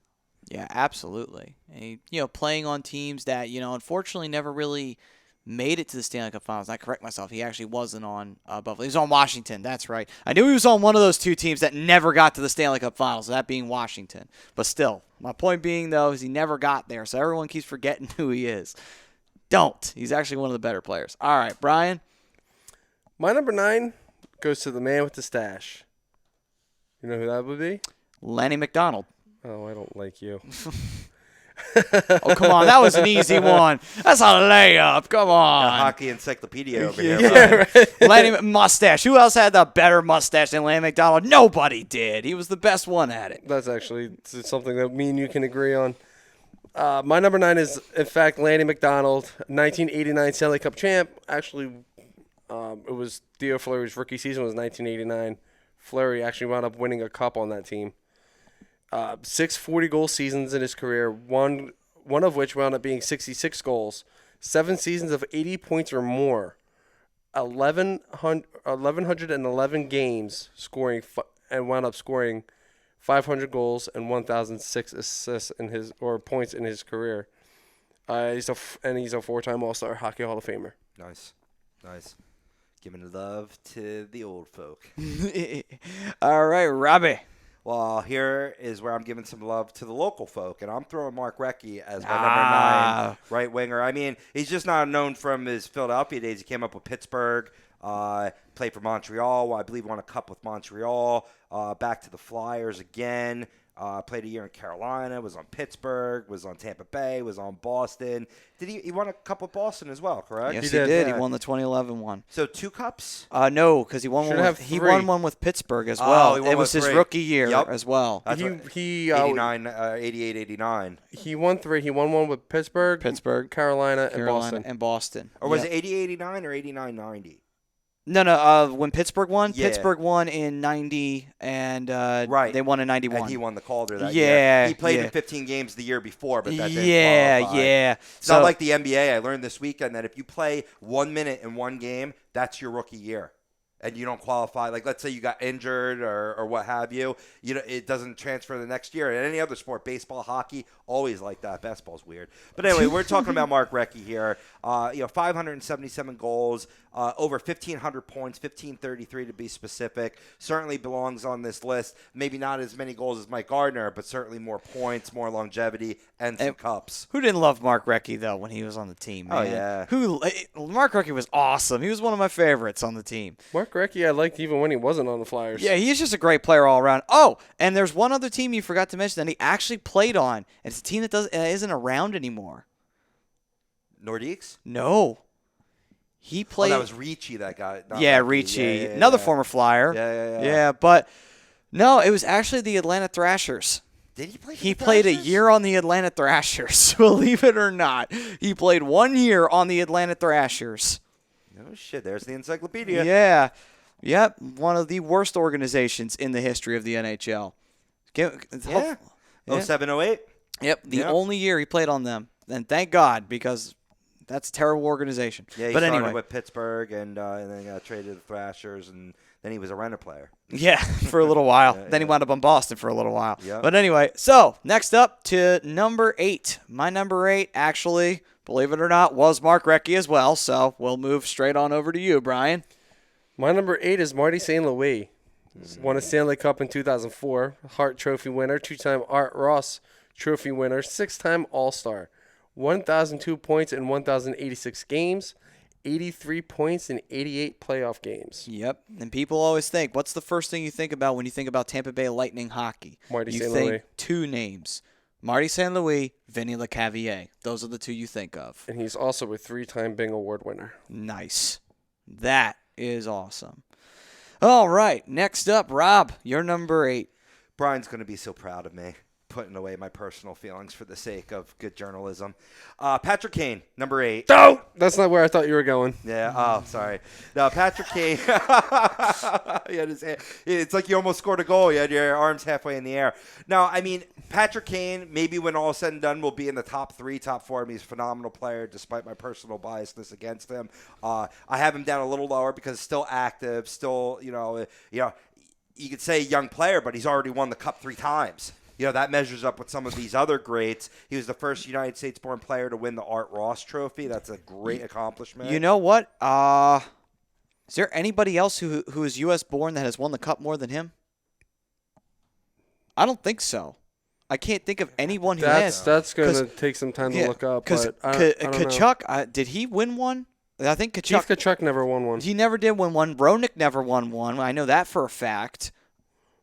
Yeah, absolutely. And playing on teams that, unfortunately never really made it to the Stanley Cup Finals. I correct myself. He actually wasn't on Buffalo. He was on Washington. That's right. I knew he was on one of those two teams that never got to the Stanley Cup Finals, that being Washington. But still, my point being, though, is he never got there, so everyone keeps forgetting who he is. Don't. He's actually one of the better players. All right, Brian? My number 9 goes to the man with the stash. You know who that would be? Lanny McDonald. Oh, I don't like you. Oh, come on. That was an easy one. That's a layup. Come on. Hockey encyclopedia over here. Yeah, right. Lanny mustache. Who else had the better mustache than Lanny McDonald? Nobody did. He was the best one at it. That's actually something that me and you can agree on. My number 9 is, in fact, Lanny McDonald, 1989 Stanley Cup champ. Actually, it was Theo Fleury's rookie season was 1989. Fleury actually wound up winning a cup on that team. 6 40-goal seasons in his career, one of which wound up being 66 goals, 7 seasons of 80 points or more, 1,111 games scoring, and wound up scoring 500 goals and 1,006 assists points in his career. He's a 4-time All-Star Hockey Hall of Famer. Nice. Giving love to the old folk. All right, Robbie. Well, here is where I'm giving some love to the local folk, and I'm throwing Mark Recchi as my number 9 right winger. I mean, he's just not known from his Philadelphia days. He came up with Pittsburgh, played for Montreal. I believe won a cup with Montreal. Back to the Flyers again. Played a year in Carolina. Was on Pittsburgh. Was on Tampa Bay. Was on Boston. He won a cup with Boston as well? Correct. Yes, he did. Yeah. He won the 2011 one. So 2 cups? No, because he won one. He won one with Pittsburgh as well. It was his rookie year as well. He 88, 89. He won 3. He won one with Pittsburgh, Carolina, and Boston. Or was it 88, 89 or 89, 90? No. When Pittsburgh won, Pittsburgh won in 90, and they won in 91. And he won the Calder that year. He played in 15 games the year before, but that didn't qualify. It's not like the NBA. I learned this weekend that if you play 1 minute in one game, that's your rookie year. And you don't qualify, like let's say you got injured or what have you, it doesn't transfer the next year. In any other sport, baseball, hockey, always like that. Basketball's weird. But anyway, we're talking about Mark Recchi here. 577 goals, over 1,500 points, 1,533 to be specific. Certainly belongs on this list. Maybe not as many goals as Mike Gardner, but certainly more points, more longevity, and some cups. Who didn't love Mark Recchi, though, when he was on the team, man? Oh, yeah. Mark Recchi was awesome. He was one of my favorites on the team. Mark Recchi I liked even when he wasn't on the Flyers. Yeah, he's just a great player all around. Oh, and there's one other team you forgot to mention that he actually played on, and it's a team that isn't around anymore. Nordiques? No. He played. That was Ricci, that guy. Ricci. Another former Flyer. Yeah. But no, it was actually the Atlanta Thrashers. Did he play for He the played a Thrashers? year on the Atlanta Thrashers, believe it or not. He played 1 year on the Atlanta Thrashers. No shit, there's the encyclopedia. Yeah. Yep, one of the worst organizations in the history of the NHL. 07-08? Yep, the only year he played on them. And thank God, because that's a terrible organization. Yeah, he started with Pittsburgh and then got traded to the Thrashers, and then he was a renter player. Yeah, for a little while. Then he wound up on Boston for a little while. Yep. But anyway, so next up to number 8. My number 8, actually, believe it or not, was Mark Recchi as well. So we'll move straight on over to you, Brian. My number 8 is Marty St. Louis. Won a Stanley Cup in 2004. Hart Trophy winner. 2-time Art Ross Trophy winner. 6-time All-Star. 1,002 points in 1,086 games. 83 points in 88 playoff games. Yep. And people always think, what's the first thing you think about when you think about Tampa Bay Lightning hockey? Marty You St. think Louis. 2 names. Marty St. Louis, Vinny LeCavier. Those are the two you think of. And he's also a 3-time Bing Award winner. Nice. That is awesome. All right. Next up, Rob, you're number 8. Brian's going to be so proud of me, putting away my personal feelings for the sake of good journalism. Patrick Kane, number 8. Oh, that's not where I thought you were going. Yeah. Oh, sorry. No, Patrick Kane. It's like you almost scored a goal. You had your arms halfway in the air. No, I mean, Patrick Kane, maybe when all is said and done, will be in the top 3, top 4. I mean, he's a phenomenal player, despite my personal biasness against him. I have him down a little lower because still active, still, you could say young player, but he's already won the Cup 3 times. That measures up with some of these other greats. He was the first United States-born player to win the Art Ross Trophy. That's a great accomplishment. You know what? Is there anybody else who is U.S.-born that has won the Cup more than him? I don't think so. I can't think of anyone who has. That's going to take some time to look up. Because Kachuk, did he win one? I think Keith Kachuk never won one. He never did win one. Roenick never won one. I know that for a fact.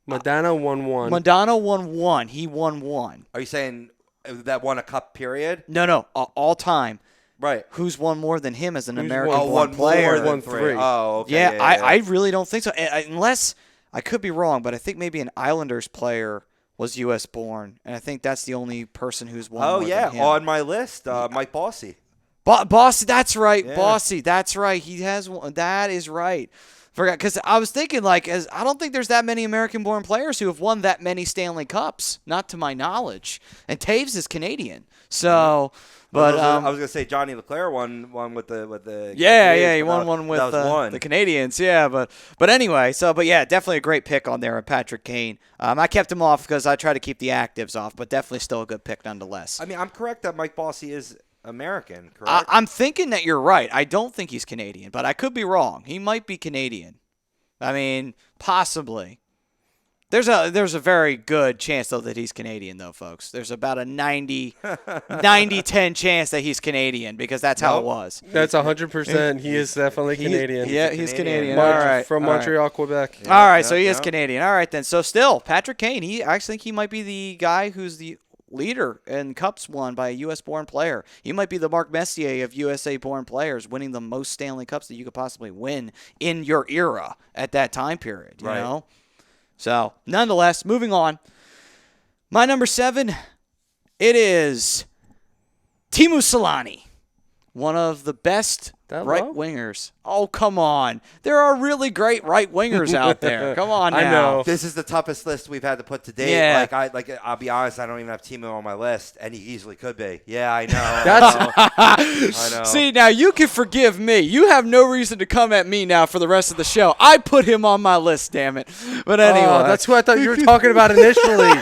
Madonna won one. Madonna won one. He won one. Are you saying that won a Cup period? No. All time. Right. Who's won more than him as an Who's American-born player? Won 3. Oh, okay. Yeah, I really don't think so. Unless, I could be wrong, but I think maybe an Islanders player was U.S.-born, and I think that's the only person who's won more than him. On my list, Mike Bossy. Bossy, that's right. Yeah. Bossy, that's right. He has one. That is right. Forgot, because I was thinking, I don't think there's that many American-born players who have won that many Stanley Cups, not to my knowledge. And Taves is Canadian, so. But I was gonna say Johnny Leclerc won with the yeah, he won one with one. the Canadians, yeah, but anyway, definitely a great pick on there on Patrick Kane. I kept him off because I try to keep the actives off, but definitely still a good pick nonetheless. I mean, I'm correct that Mike Bossy is American, correct? I'm thinking that you're right. I don't think he's Canadian, but I could be wrong. He might be Canadian. I mean, possibly. There's a very good chance, though, that he's Canadian, though, folks. There's about a 90-10 chance that he's Canadian because that's how it was. That's 100%. He is definitely Canadian. He's Canadian. All right. From Montreal, Quebec. All right, so he is Canadian. All right, then. So still, Patrick Kane, I actually think he might be the guy who's the leader in Cups won by a U.S.-born player. He might be the Mark Messier of USA-born players, winning the most Stanley Cups that you could possibly win in your era at that time period, you know? So, nonetheless, moving on. My number 7, it is Teemu Selanne, one of the best right wingers. Oh, come on. There are really great right wingers out there. Come on now. I know. This is the toughest list we've had to put to date. Yeah. I'll be honest, I don't even have Timo on my list, and he easily could be. Yeah, I know. That's I know. See, now you can forgive me. You have no reason to come at me now for the rest of the show. I put him on my list, damn it. But anyway. That's who I thought you were talking about initially.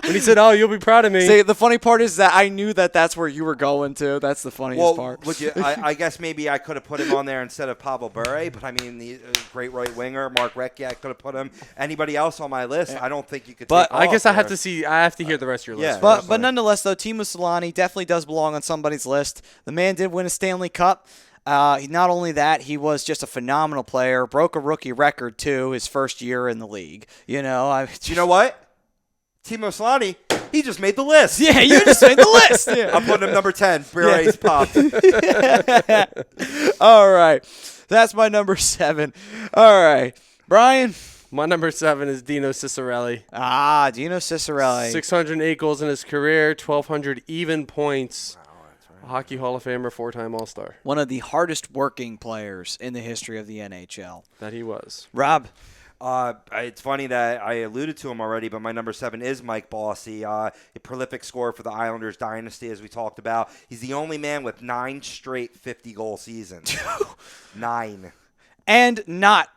When he said, "Oh, you'll be proud of me." See, the funny part is that I knew that that's where you were going to. That's the funniest part. I guess maybe I could have put him on there instead of Pablo Bure, but I mean, the great right winger, Mark Recchi, I could have put him. Anybody else on my list, I don't think you could But take I guess off I have there. to see. I have to hear the rest of your list. Yeah. But nonetheless, though, Teemu Selanne definitely does belong on somebody's list. The man did win a Stanley Cup. Not only that, he was just a phenomenal player. Broke a rookie record, too, his first year in the league. You know what? Teemu Selanne, he just made the list. Yeah, you just made the list. Yeah. I'm putting him number 10. Bure's popped. All right. That's my number 7. All right. Brian? My number 7 is Dino Ciccarelli. Dino Ciccarelli. 608 goals in his career, 1,200 even points. Wow, that's right. Hockey Hall of Famer, 4-time All-Star. One of the hardest working players in the history of the NHL. That he was. Rob? It's funny that I alluded to him already, but my number 7 is Mike Bossy, a prolific scorer for the Islanders dynasty, as we talked about. He's the only man with 9 straight 50-goal seasons. 9. And not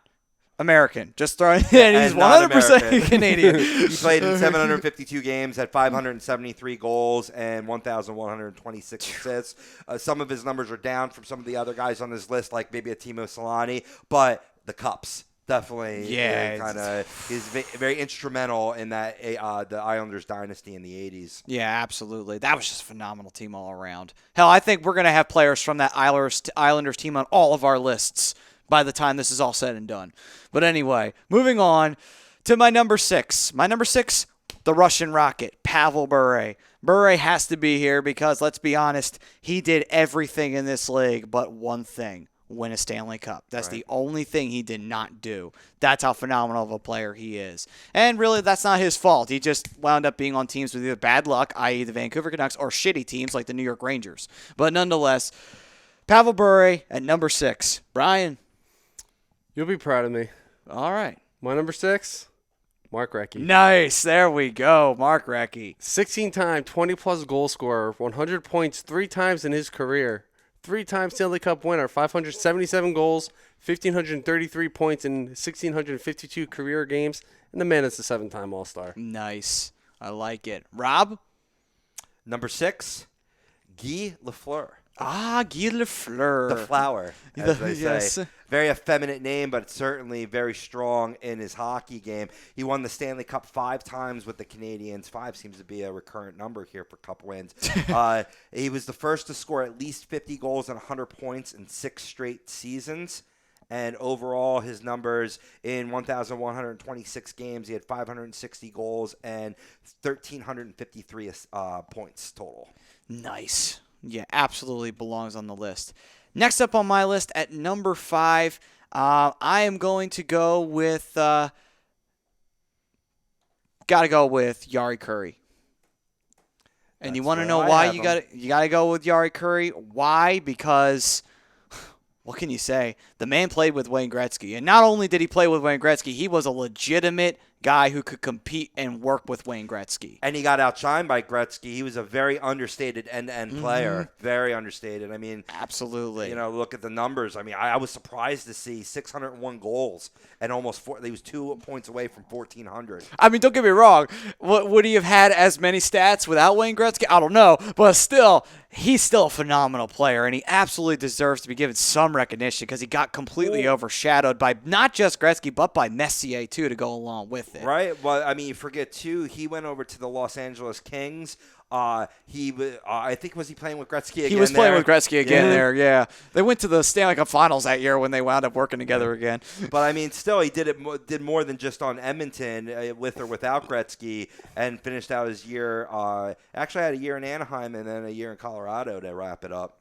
American. Just throwing it in. He's 100% Canadian. He played in 752 games, had 573 goals, and 1,126 assists. Some of his numbers are down from some of the other guys on his list, like maybe a Teemu Selanne, but the Cups. Definitely, he's very instrumental in that the Islanders dynasty in the 80s. Yeah, absolutely. That was just a phenomenal team all around. Hell, I think we're going to have players from that Islanders team on all of our lists by the time this is all said and done. But anyway, moving on to my number 6. My number 6, the Russian Rocket, Pavel Bure. Bure has to be here because, let's be honest, he did everything in this league but one thing. Win a Stanley Cup. That's the only thing he did not do. That's how phenomenal of a player he is. And really, that's not his fault. He just wound up being on teams with either bad luck, i.e. the Vancouver Canucks, or shitty teams like the New York Rangers. But nonetheless, Pavel Bure at number 6. Brian. You'll be proud of me. All right. My number 6, Mark Recchi. Nice. There we go. Mark Recchi. 16-time, 20-plus goal scorer, 100 points 3 times in his career. 3-time Stanley Cup winner, 577 goals, 1,533 points in 1,652 career games, and the man is a 7-time All-Star. Nice. I like it. Rob? Number 6, Guy Lafleur. Guy Lafleur. The flower, as they Yes. say. Very effeminate name, but certainly very strong in his hockey game. He won the Stanley Cup 5 times with the Canadiens. 5 seems to be a recurrent number here for Cup wins. He was the first to score at least 50 goals and 100 points in 6 straight seasons. And overall, his numbers in 1,126 games, he had 560 goals and 1,353 points total. Nice. Yeah, absolutely belongs on the list. Next up on my list at number 5, I am going to go with Yari Curry. And you want to know why you got to go with Yari Curry? Why? Because what can you say? The man played with Wayne Gretzky, and not only did he play with Wayne Gretzky, he was a legitimate guy who could compete and work with Wayne Gretzky. And he got outshined by Gretzky. He was a very understated end-to-end player. Very understated. I mean, absolutely. Look at the numbers. I mean, I was surprised to see 601 goals and almost he was 2 points away from 1,400. I mean, don't get me wrong. Would he have had as many stats without Wayne Gretzky? I don't know. But still, he's still a phenomenal player, and he absolutely deserves to be given some recognition because he got completely overshadowed by not just Gretzky, but by Messier, too, to go along with it. Right. Well, I mean, you forget, too, he went over to the Los Angeles Kings. I think, was he playing with Gretzky again? He was playing there? with Gretzky again there, yeah. They went to the Stanley Cup Finals that year when they wound up working together again. But, I mean, still, he did more than just on Edmonton with or without Gretzky and finished out his year. Actually had a year in Anaheim and then a year in Colorado to wrap it up.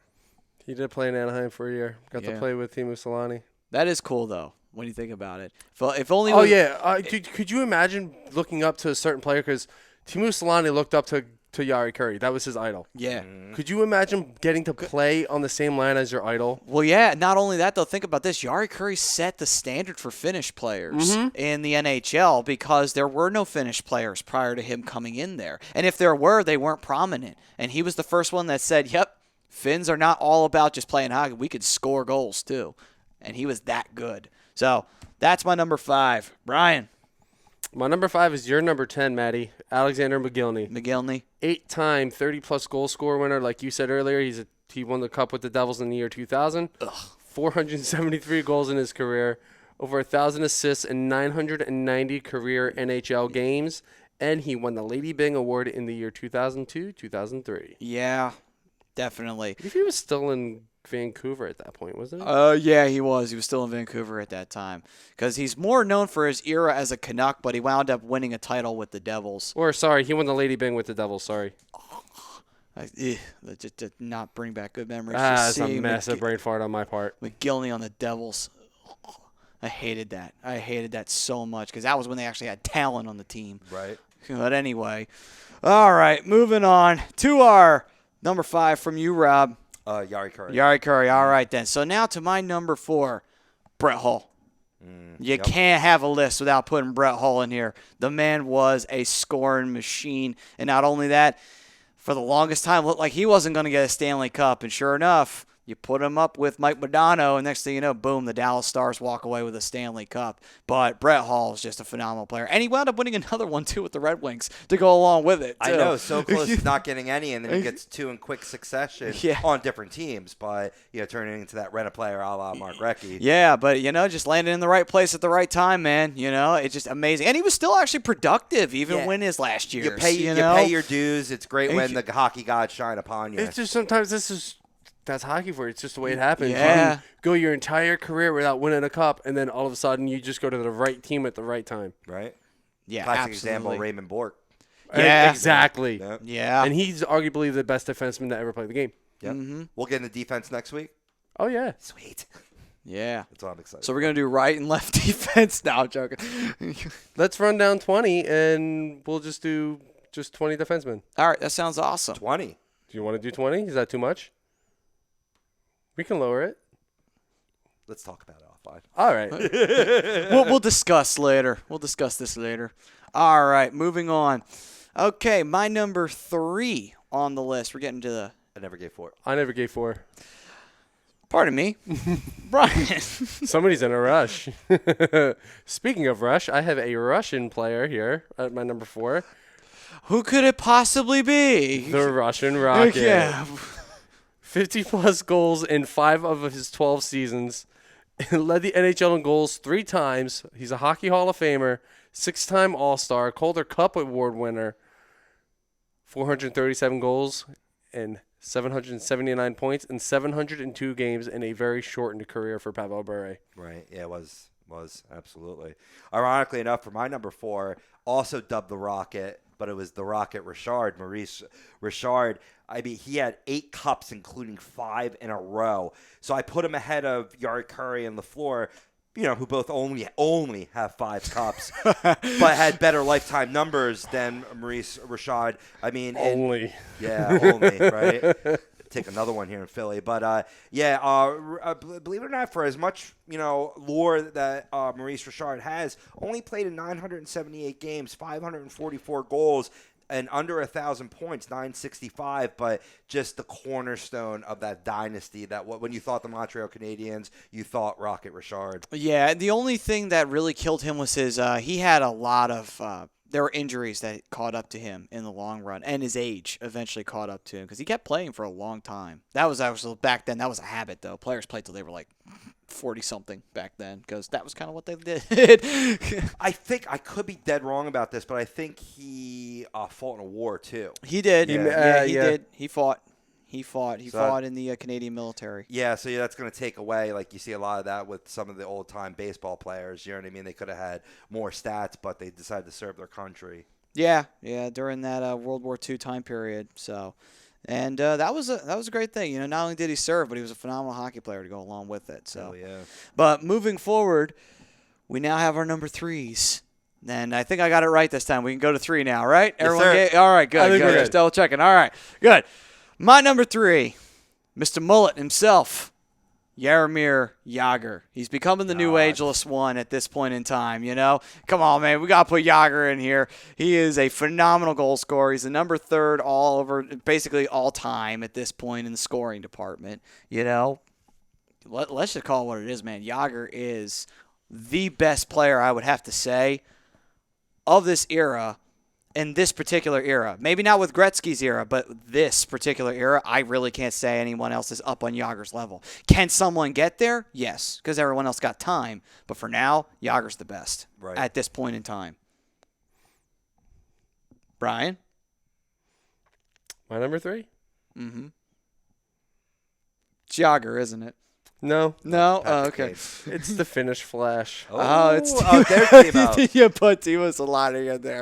He did play in Anaheim for a year. Got to play with Teemu Selanne. That is cool, though, when you think about it. If only. Oh, yeah. Could you imagine looking up to a certain player? Because Teemu Selanne looked up to Yari Curry. That was his idol. Yeah. Could you imagine getting to play on the same line as your idol? Well, yeah. Not only that, though, think about this. Yari Curry set the standard for Finnish players in the NHL because there were no Finnish players prior to him coming in there. And if there were, they weren't prominent. And he was the first one that said, yep, Finns are not all about just playing hockey. We could score goals, too. And he was that good. So that's my number 5. Brian. My number 5 is your number 10, Maddie. Alexander McGillney. 8-time 30-plus goal scorer winner. Like you said earlier, he won the Cup with the Devils in the year 2000. 473 goals in his career. Over 1,000 assists and 990 career NHL games. And he won the Lady Byng Award in the year 2002-2003. Yeah, definitely. If he was still in Vancouver at that point, wasn't he? Yeah, he was. He was still in Vancouver at that time because he's more known for his era as a Canuck, but he wound up winning a title with the Devils. Or, sorry, he won the Lady Byng with the Devils, sorry. That just did not bring back good memories. That's a massive brain fart on my part. McGillney on the Devils. I hated that. I hated that so much because that was when they actually had talent on the team. Right. But anyway. All right, moving on to our number 5 from you, Rob. Yari Curry. Yari Curry. All right, then. So now to my number 4, Brett Hull. You can't have a list without putting Brett Hull in here. The man was a scoring machine. And not only that, for the longest time, looked like he wasn't going to get a Stanley Cup. And sure enough, you put him up with Mike Modano, and next thing you know, boom, the Dallas Stars walk away with a Stanley Cup. But Brett Hull is just a phenomenal player. And he wound up winning another one, too, with the Red Wings to go along with it, too. I know, so close to not getting any, and then he gets 2 in quick succession on different teams. But, turning into that rent-a-player a la Mark Recchi. Yeah, but, just landing in the right place at the right time, man. It's just amazing. And he was still actually productive, even when his last years. You pay your dues. It's great when the hockey gods shine upon you. It's just sometimes that's hockey for you. It's just the way it happens. Yeah. You go your entire career without winning a cup, and then all of a sudden you just go to the right team at the right time. Right? Yeah, Classic absolutely. example, Raymond Bourque. Yeah. Exactly. Yep. Yeah. And he's arguably the best defenseman to ever play the game. Yep. We'll get into defense next week. Oh, yeah. Sweet. Yeah. That's all I'm excited. So we're going to do right and left defense. No, I'm joking. Let's run down 20, and we'll just do 20 defensemen. All right. That sounds awesome. 20. Do you want to do 20? Is that too much? We can lower it. Let's talk about it offline. All right. We'll discuss later. We'll discuss this later. All right. Moving on. Okay. My number 3 on the list. We're getting to the. I never gave 4. I never gave 4. Pardon me. Brian. Somebody's in a rush. Speaking of rush, I have a Russian player here at my number 4. Who could it possibly be? The Russian Rocket. Yeah. 50-plus goals in 5 of his 12 seasons. Led the NHL in goals 3 times. He's a Hockey Hall of Famer, 6-time All-Star, Calder Cup Award winner, 437 goals and 779 points in 702 games in a very shortened career for Pavel Bure. Right. Yeah, it was absolutely. Ironically enough, for my number 4, also dubbed the Rocket, but it was the Rocket Richard, Maurice Richard. I mean, he had 8 cups, including 5 in a row. So I put him ahead of Yari Curry and LaFleur, who both only have 5 cups, but had better lifetime numbers than Maurice Richard. I mean, Only, right? Take another one here in Philly, but believe it or not, for as much lore that Maurice Richard has, only played in 978 games, 544 goals, and under 1,000 points, 965. But just the cornerstone of that dynasty. That when you thought the Montreal Canadiens, you thought Rocket Richard. Yeah, the only thing that really killed him was his. He had a lot of. There were injuries that caught up to him in the long run, and his age eventually caught up to him because he kept playing for a long time. That was back then. That was a habit, though. Players played till they were like 40-something back then because that was kind of what they did. I think I could be dead wrong about this, but I think he fought in a war too. He did. He did. He fought. He fought in the Canadian military. Yeah, so that's going to take away, like you see a lot of that with some of the old-time baseball players. You know what I mean? They could have had more stats, but they decided to serve their country. Yeah, during that World War II time period. So, and that was a great thing. Not only did he serve, but he was a phenomenal hockey player to go along with it. So, yeah. But moving forward, we now have our number 3s. And I think I got it right this time. We can go to 3 now, right? Yes, Everyone sir. all right, good. I think we're Just good. double checking. All right, good. My number 3, Mr. Mullet himself, Jaromir Jagr. He's becoming the new ageless one at this point in time, Come on, man. We got to put Jagr in here. He is a phenomenal goal scorer. He's the number 3rd all over, basically all time at this point in the scoring department, Let's just call it what it is, man. Jagr is the best player, I would have to say, of this era. In this particular era, maybe not with Gretzky's era, but this particular era, I really can't say anyone else is up on Jagr's level. Can someone get there? Yes, because everyone else got time. But for now, Jagr's the best at this point in time. Brian? my number 3? Mm-hmm. It's Jagr, isn't it? No. No? Patrick Oh, okay. Kane. It's the Finnish Flash. It's there's Timo. You put Timo Solani in there.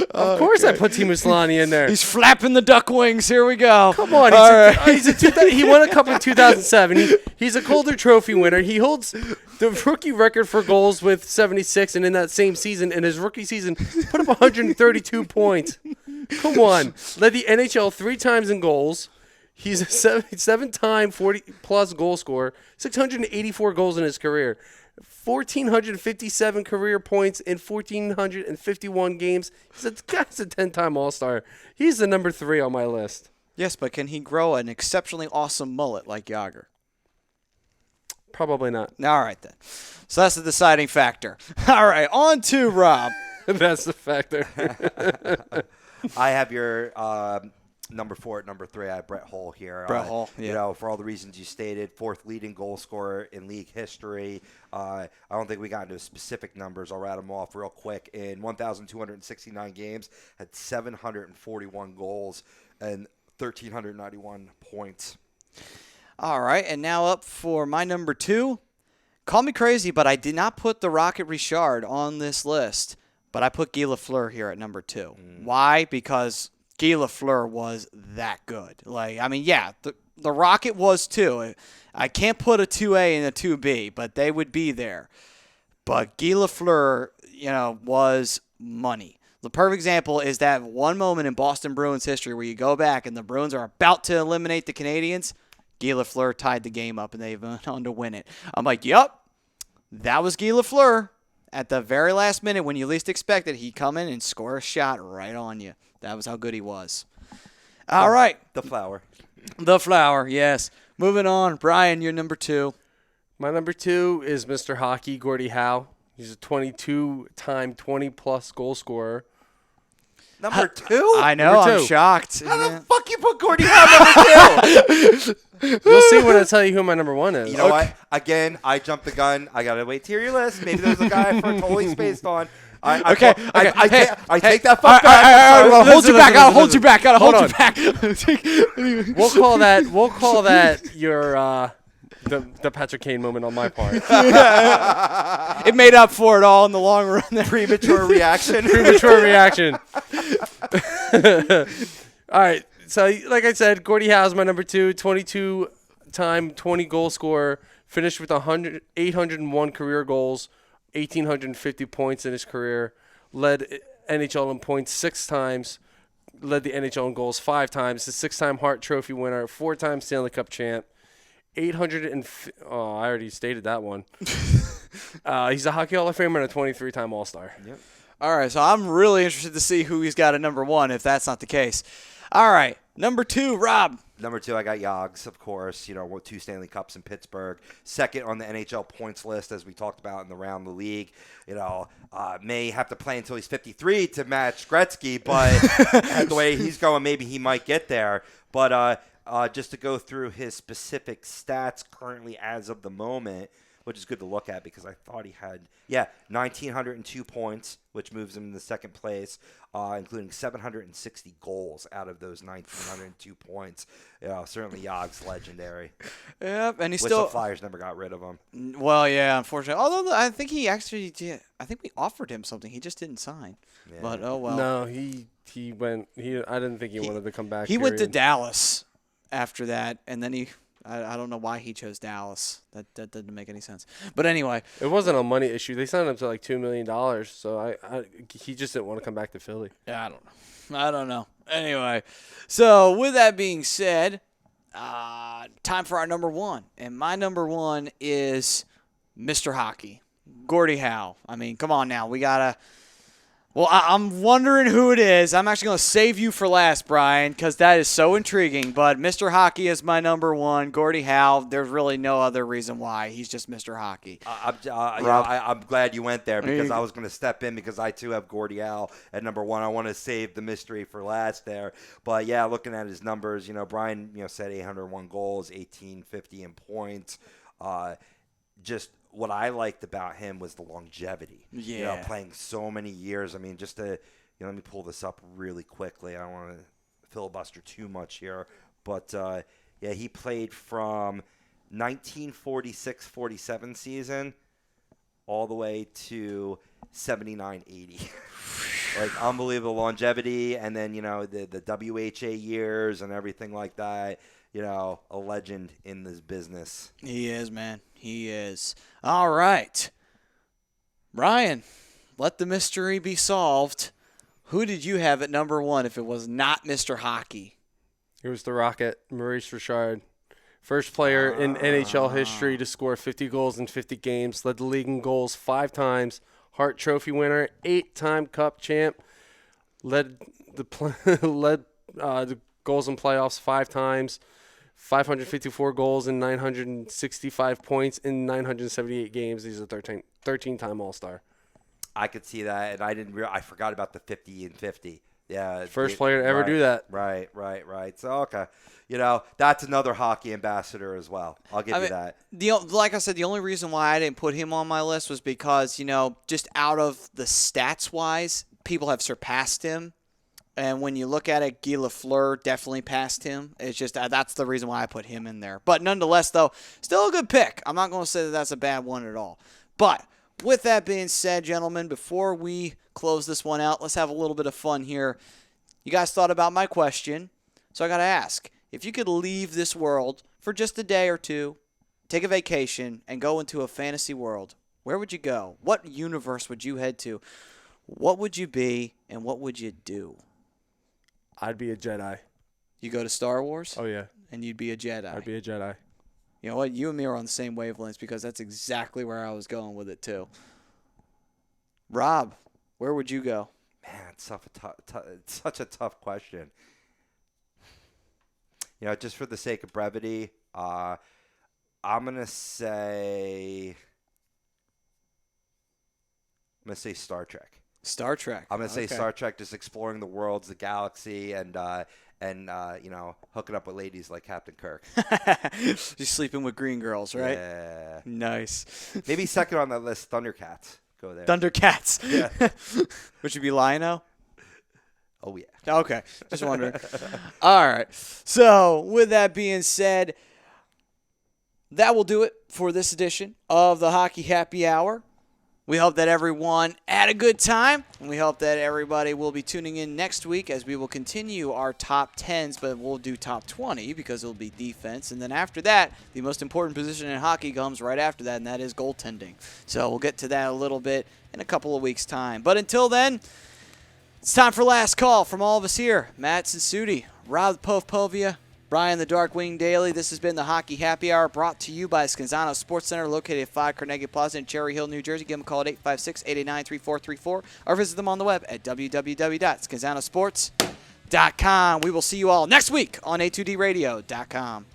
Of course I put Timo Solani in there. He's flapping the duck wings. Here we go. Come on. He won a cup in 2007. He's a Calder Trophy winner. He holds the rookie record for goals with 76, and in that same season, in his rookie season, put up 132 points. Come on. Led the NHL 3 times in goals. He's a 7-time 40-plus goal scorer, 684 goals in his career, 1,457 career points in 1,451 games. He's a 10-time All-Star. He's the number 3 on my list. Yes, but can he grow an exceptionally awesome mullet like Jagr? Probably not. All right, then. So that's the deciding factor. All right, on to Rob. That's the factor. I have your number 4 at number 3. I have Brett Hull here. Brett Hull, yeah. For all the reasons you stated, 4th leading goal scorer in league history. I don't think we got into specific numbers. I'll rattle them off real quick. In 1,269 games, had 741 goals and 1,391 points. All right, and now up for my number 2. Call me crazy, but I did not put the Rocket Richard on this list. but I put Guy Lafleur here at number 2. Why? Because Guy Lafleur was that good. Like, I mean, yeah, the Rocket was too. I can't put a 2A and a 2B, but they would be there. But Guy Lafleur, was money. The perfect example is that one moment in Boston Bruins history where you go back and the Bruins are about to eliminate the Canadiens. Guy Lafleur tied the game up and they went on to win it. I'm like, yep, that was Guy Lafleur. At the very last minute when you least expected, he'd come in and score a shot right on you. That was how good he was. All right. The flower. The flower, yes. Moving on. Brian, you're number 2. My number 2 is Mr. Hockey, Gordie Howe. He's a 22-time, 20-plus goal scorer. Number 2? I know. Number 2. I'm shocked. How the fuck you put Gordie Howe number 2? We'll see when I tell you who my number 1 is. You know what? Again, I jumped the gun. I got to wait to hear your list. Maybe there's a guy for totally spaced on. I take that fuck back. I'll hold you back. I'll hold you back. I'll hold Hold you back. We'll call that your the Patrick Kane moment on my part. It made up for it all in the long run. Premature reaction. Premature reaction. All right. So, like I said, Gordie Howe's my number 2, 22-time, 20-goal scorer. Finished with 801 career goals, 1,850 points in his career. Led NHL in points 6 times. Led the NHL in goals 5 times. A 6-time Hart Trophy winner, 4-time Stanley Cup champ. I already stated that one. He's a Hockey Hall of Famer and a 23-time All-Star. Yep. All right, so I'm really interested to see who he's got at number 1 if that's not the case. All right, number 2, Rob. Number 2, I got Yogs, of course. 2 Stanley Cups in Pittsburgh. Second on the NHL points list, as we talked about in the round of the league. May have to play until he's 53 to match Gretzky, but the way he's going, maybe he might get there. But just to go through his specific stats currently as of the moment, which is good to look at because I thought he had, 1,902 points, which moves him in the second place, including 760 goals out of those 1,902 points. Certainly Yogg's legendary. Yep, and he's Wish still. the Flyers never got rid of him. Well, yeah, unfortunately. Although I think he actually did. I think we offered him something. He just didn't sign. Yeah. But oh well. No, he went. I didn't think he wanted to come back. He went to period. Dallas after that, and then I don't know why he chose Dallas. That didn't make any sense. But anyway, It wasn't a money issue. They signed him to like $2 million, so he just didn't want to come back to Philly. yeah, I don't know. Anyway, so with that being said, time for our number 1, and my number 1 is Mr. Hockey, Gordie Howe. I mean, come on now, we gotta. Well, I'm wondering who it is. I'm actually going to save you for last, Brian, because that is so intriguing. But Mr. Hockey is my number 1. Gordie Howe, there's really no other reason why. He's just Mr. Hockey. I'm glad you went there because I was going to step in because I, too, have Gordie Howe at number 1. I want to save the mystery for last there. But, yeah, looking at his numbers, Brian said 801 goals, 1,850 in points. Just what I liked about him was the longevity. Yeah. Playing so many years. I mean, just to, let me pull this up really quickly. I don't want to filibuster too much here. But, he played from 1946-47 season all the way to 79-80. Like, unbelievable longevity. And then, the WHA years and everything like that. A legend in this business. He is, man. He is. All right. Ryan, let the mystery be solved. Who did you have at number 1 if it was not Mr. Hockey? It was the Rocket, Maurice Richard. First player in NHL history to score 50 goals in 50 games. Led the league in goals 5 times. Hart Trophy winner, 8-time Cup champ. Led the goals in playoffs 5 times. 554 goals and 965 points in 978 games. He's a 13-time All-Star. I could see that, and I forgot about the 50 and 50. Yeah, First player to ever do that. Right. So, okay. That's another hockey ambassador as well. I'll give you that. Like I said, the only reason why I didn't put him on my list was because, just out of the stats-wise, people have surpassed him. And when you look at it, Guy Lafleur definitely passed him. It's just that's the reason why I put him in there. But nonetheless, though, still a good pick. I'm not going to say that that's a bad one at all. But with that being said, gentlemen, before we close this one out, let's have a little bit of fun here. You guys thought about my question, so I got to ask. If you could leave this world for just a day or two, take a vacation, and go into a fantasy world, where would you go? What universe would you head to? What would you be, and what would you do? I'd be a Jedi. You go to Star Wars? Oh, yeah. And you'd be a Jedi. I'd be a Jedi. You know what? You and me are on the same wavelengths because that's exactly where I was going with it, too. Rob, where would you go? Man, it's such a tough question. Just for the sake of brevity, I'm gonna say Star Trek. Star Trek. I'm gonna say Star Trek, just exploring the worlds, the galaxy, and hooking up with ladies like Captain Kirk. Just sleeping with green girls, right? Yeah. Nice. Maybe second on that list, Thundercats. Go there. Thundercats. Yeah. Would you be Lion-O? Oh, yeah. Okay. Just wondering. All right. So, with that being said, that will do it for this edition of the Hockey Happy Hour. We hope that everyone had a good time, and we hope that everybody will be tuning in next week as we will continue our top 10s, but we'll do top 20 because it'll be defense. And then after that, the most important position in hockey comes right after that, and that is goaltending. So we'll get to that a little bit in a couple of weeks' time. But until then, it's time for last call from all of us here. Matt Sudi, Rob Povia, Brian the Darkwing Daily. This has been the Hockey Happy Hour brought to you by Scanzano Sports Center located at 5 Carnegie Plaza in Cherry Hill, New Jersey. Give them a call at 856-889-3434 or visit them on the web at www.scanzanosports.com. We will see you all next week on a2dradio.com.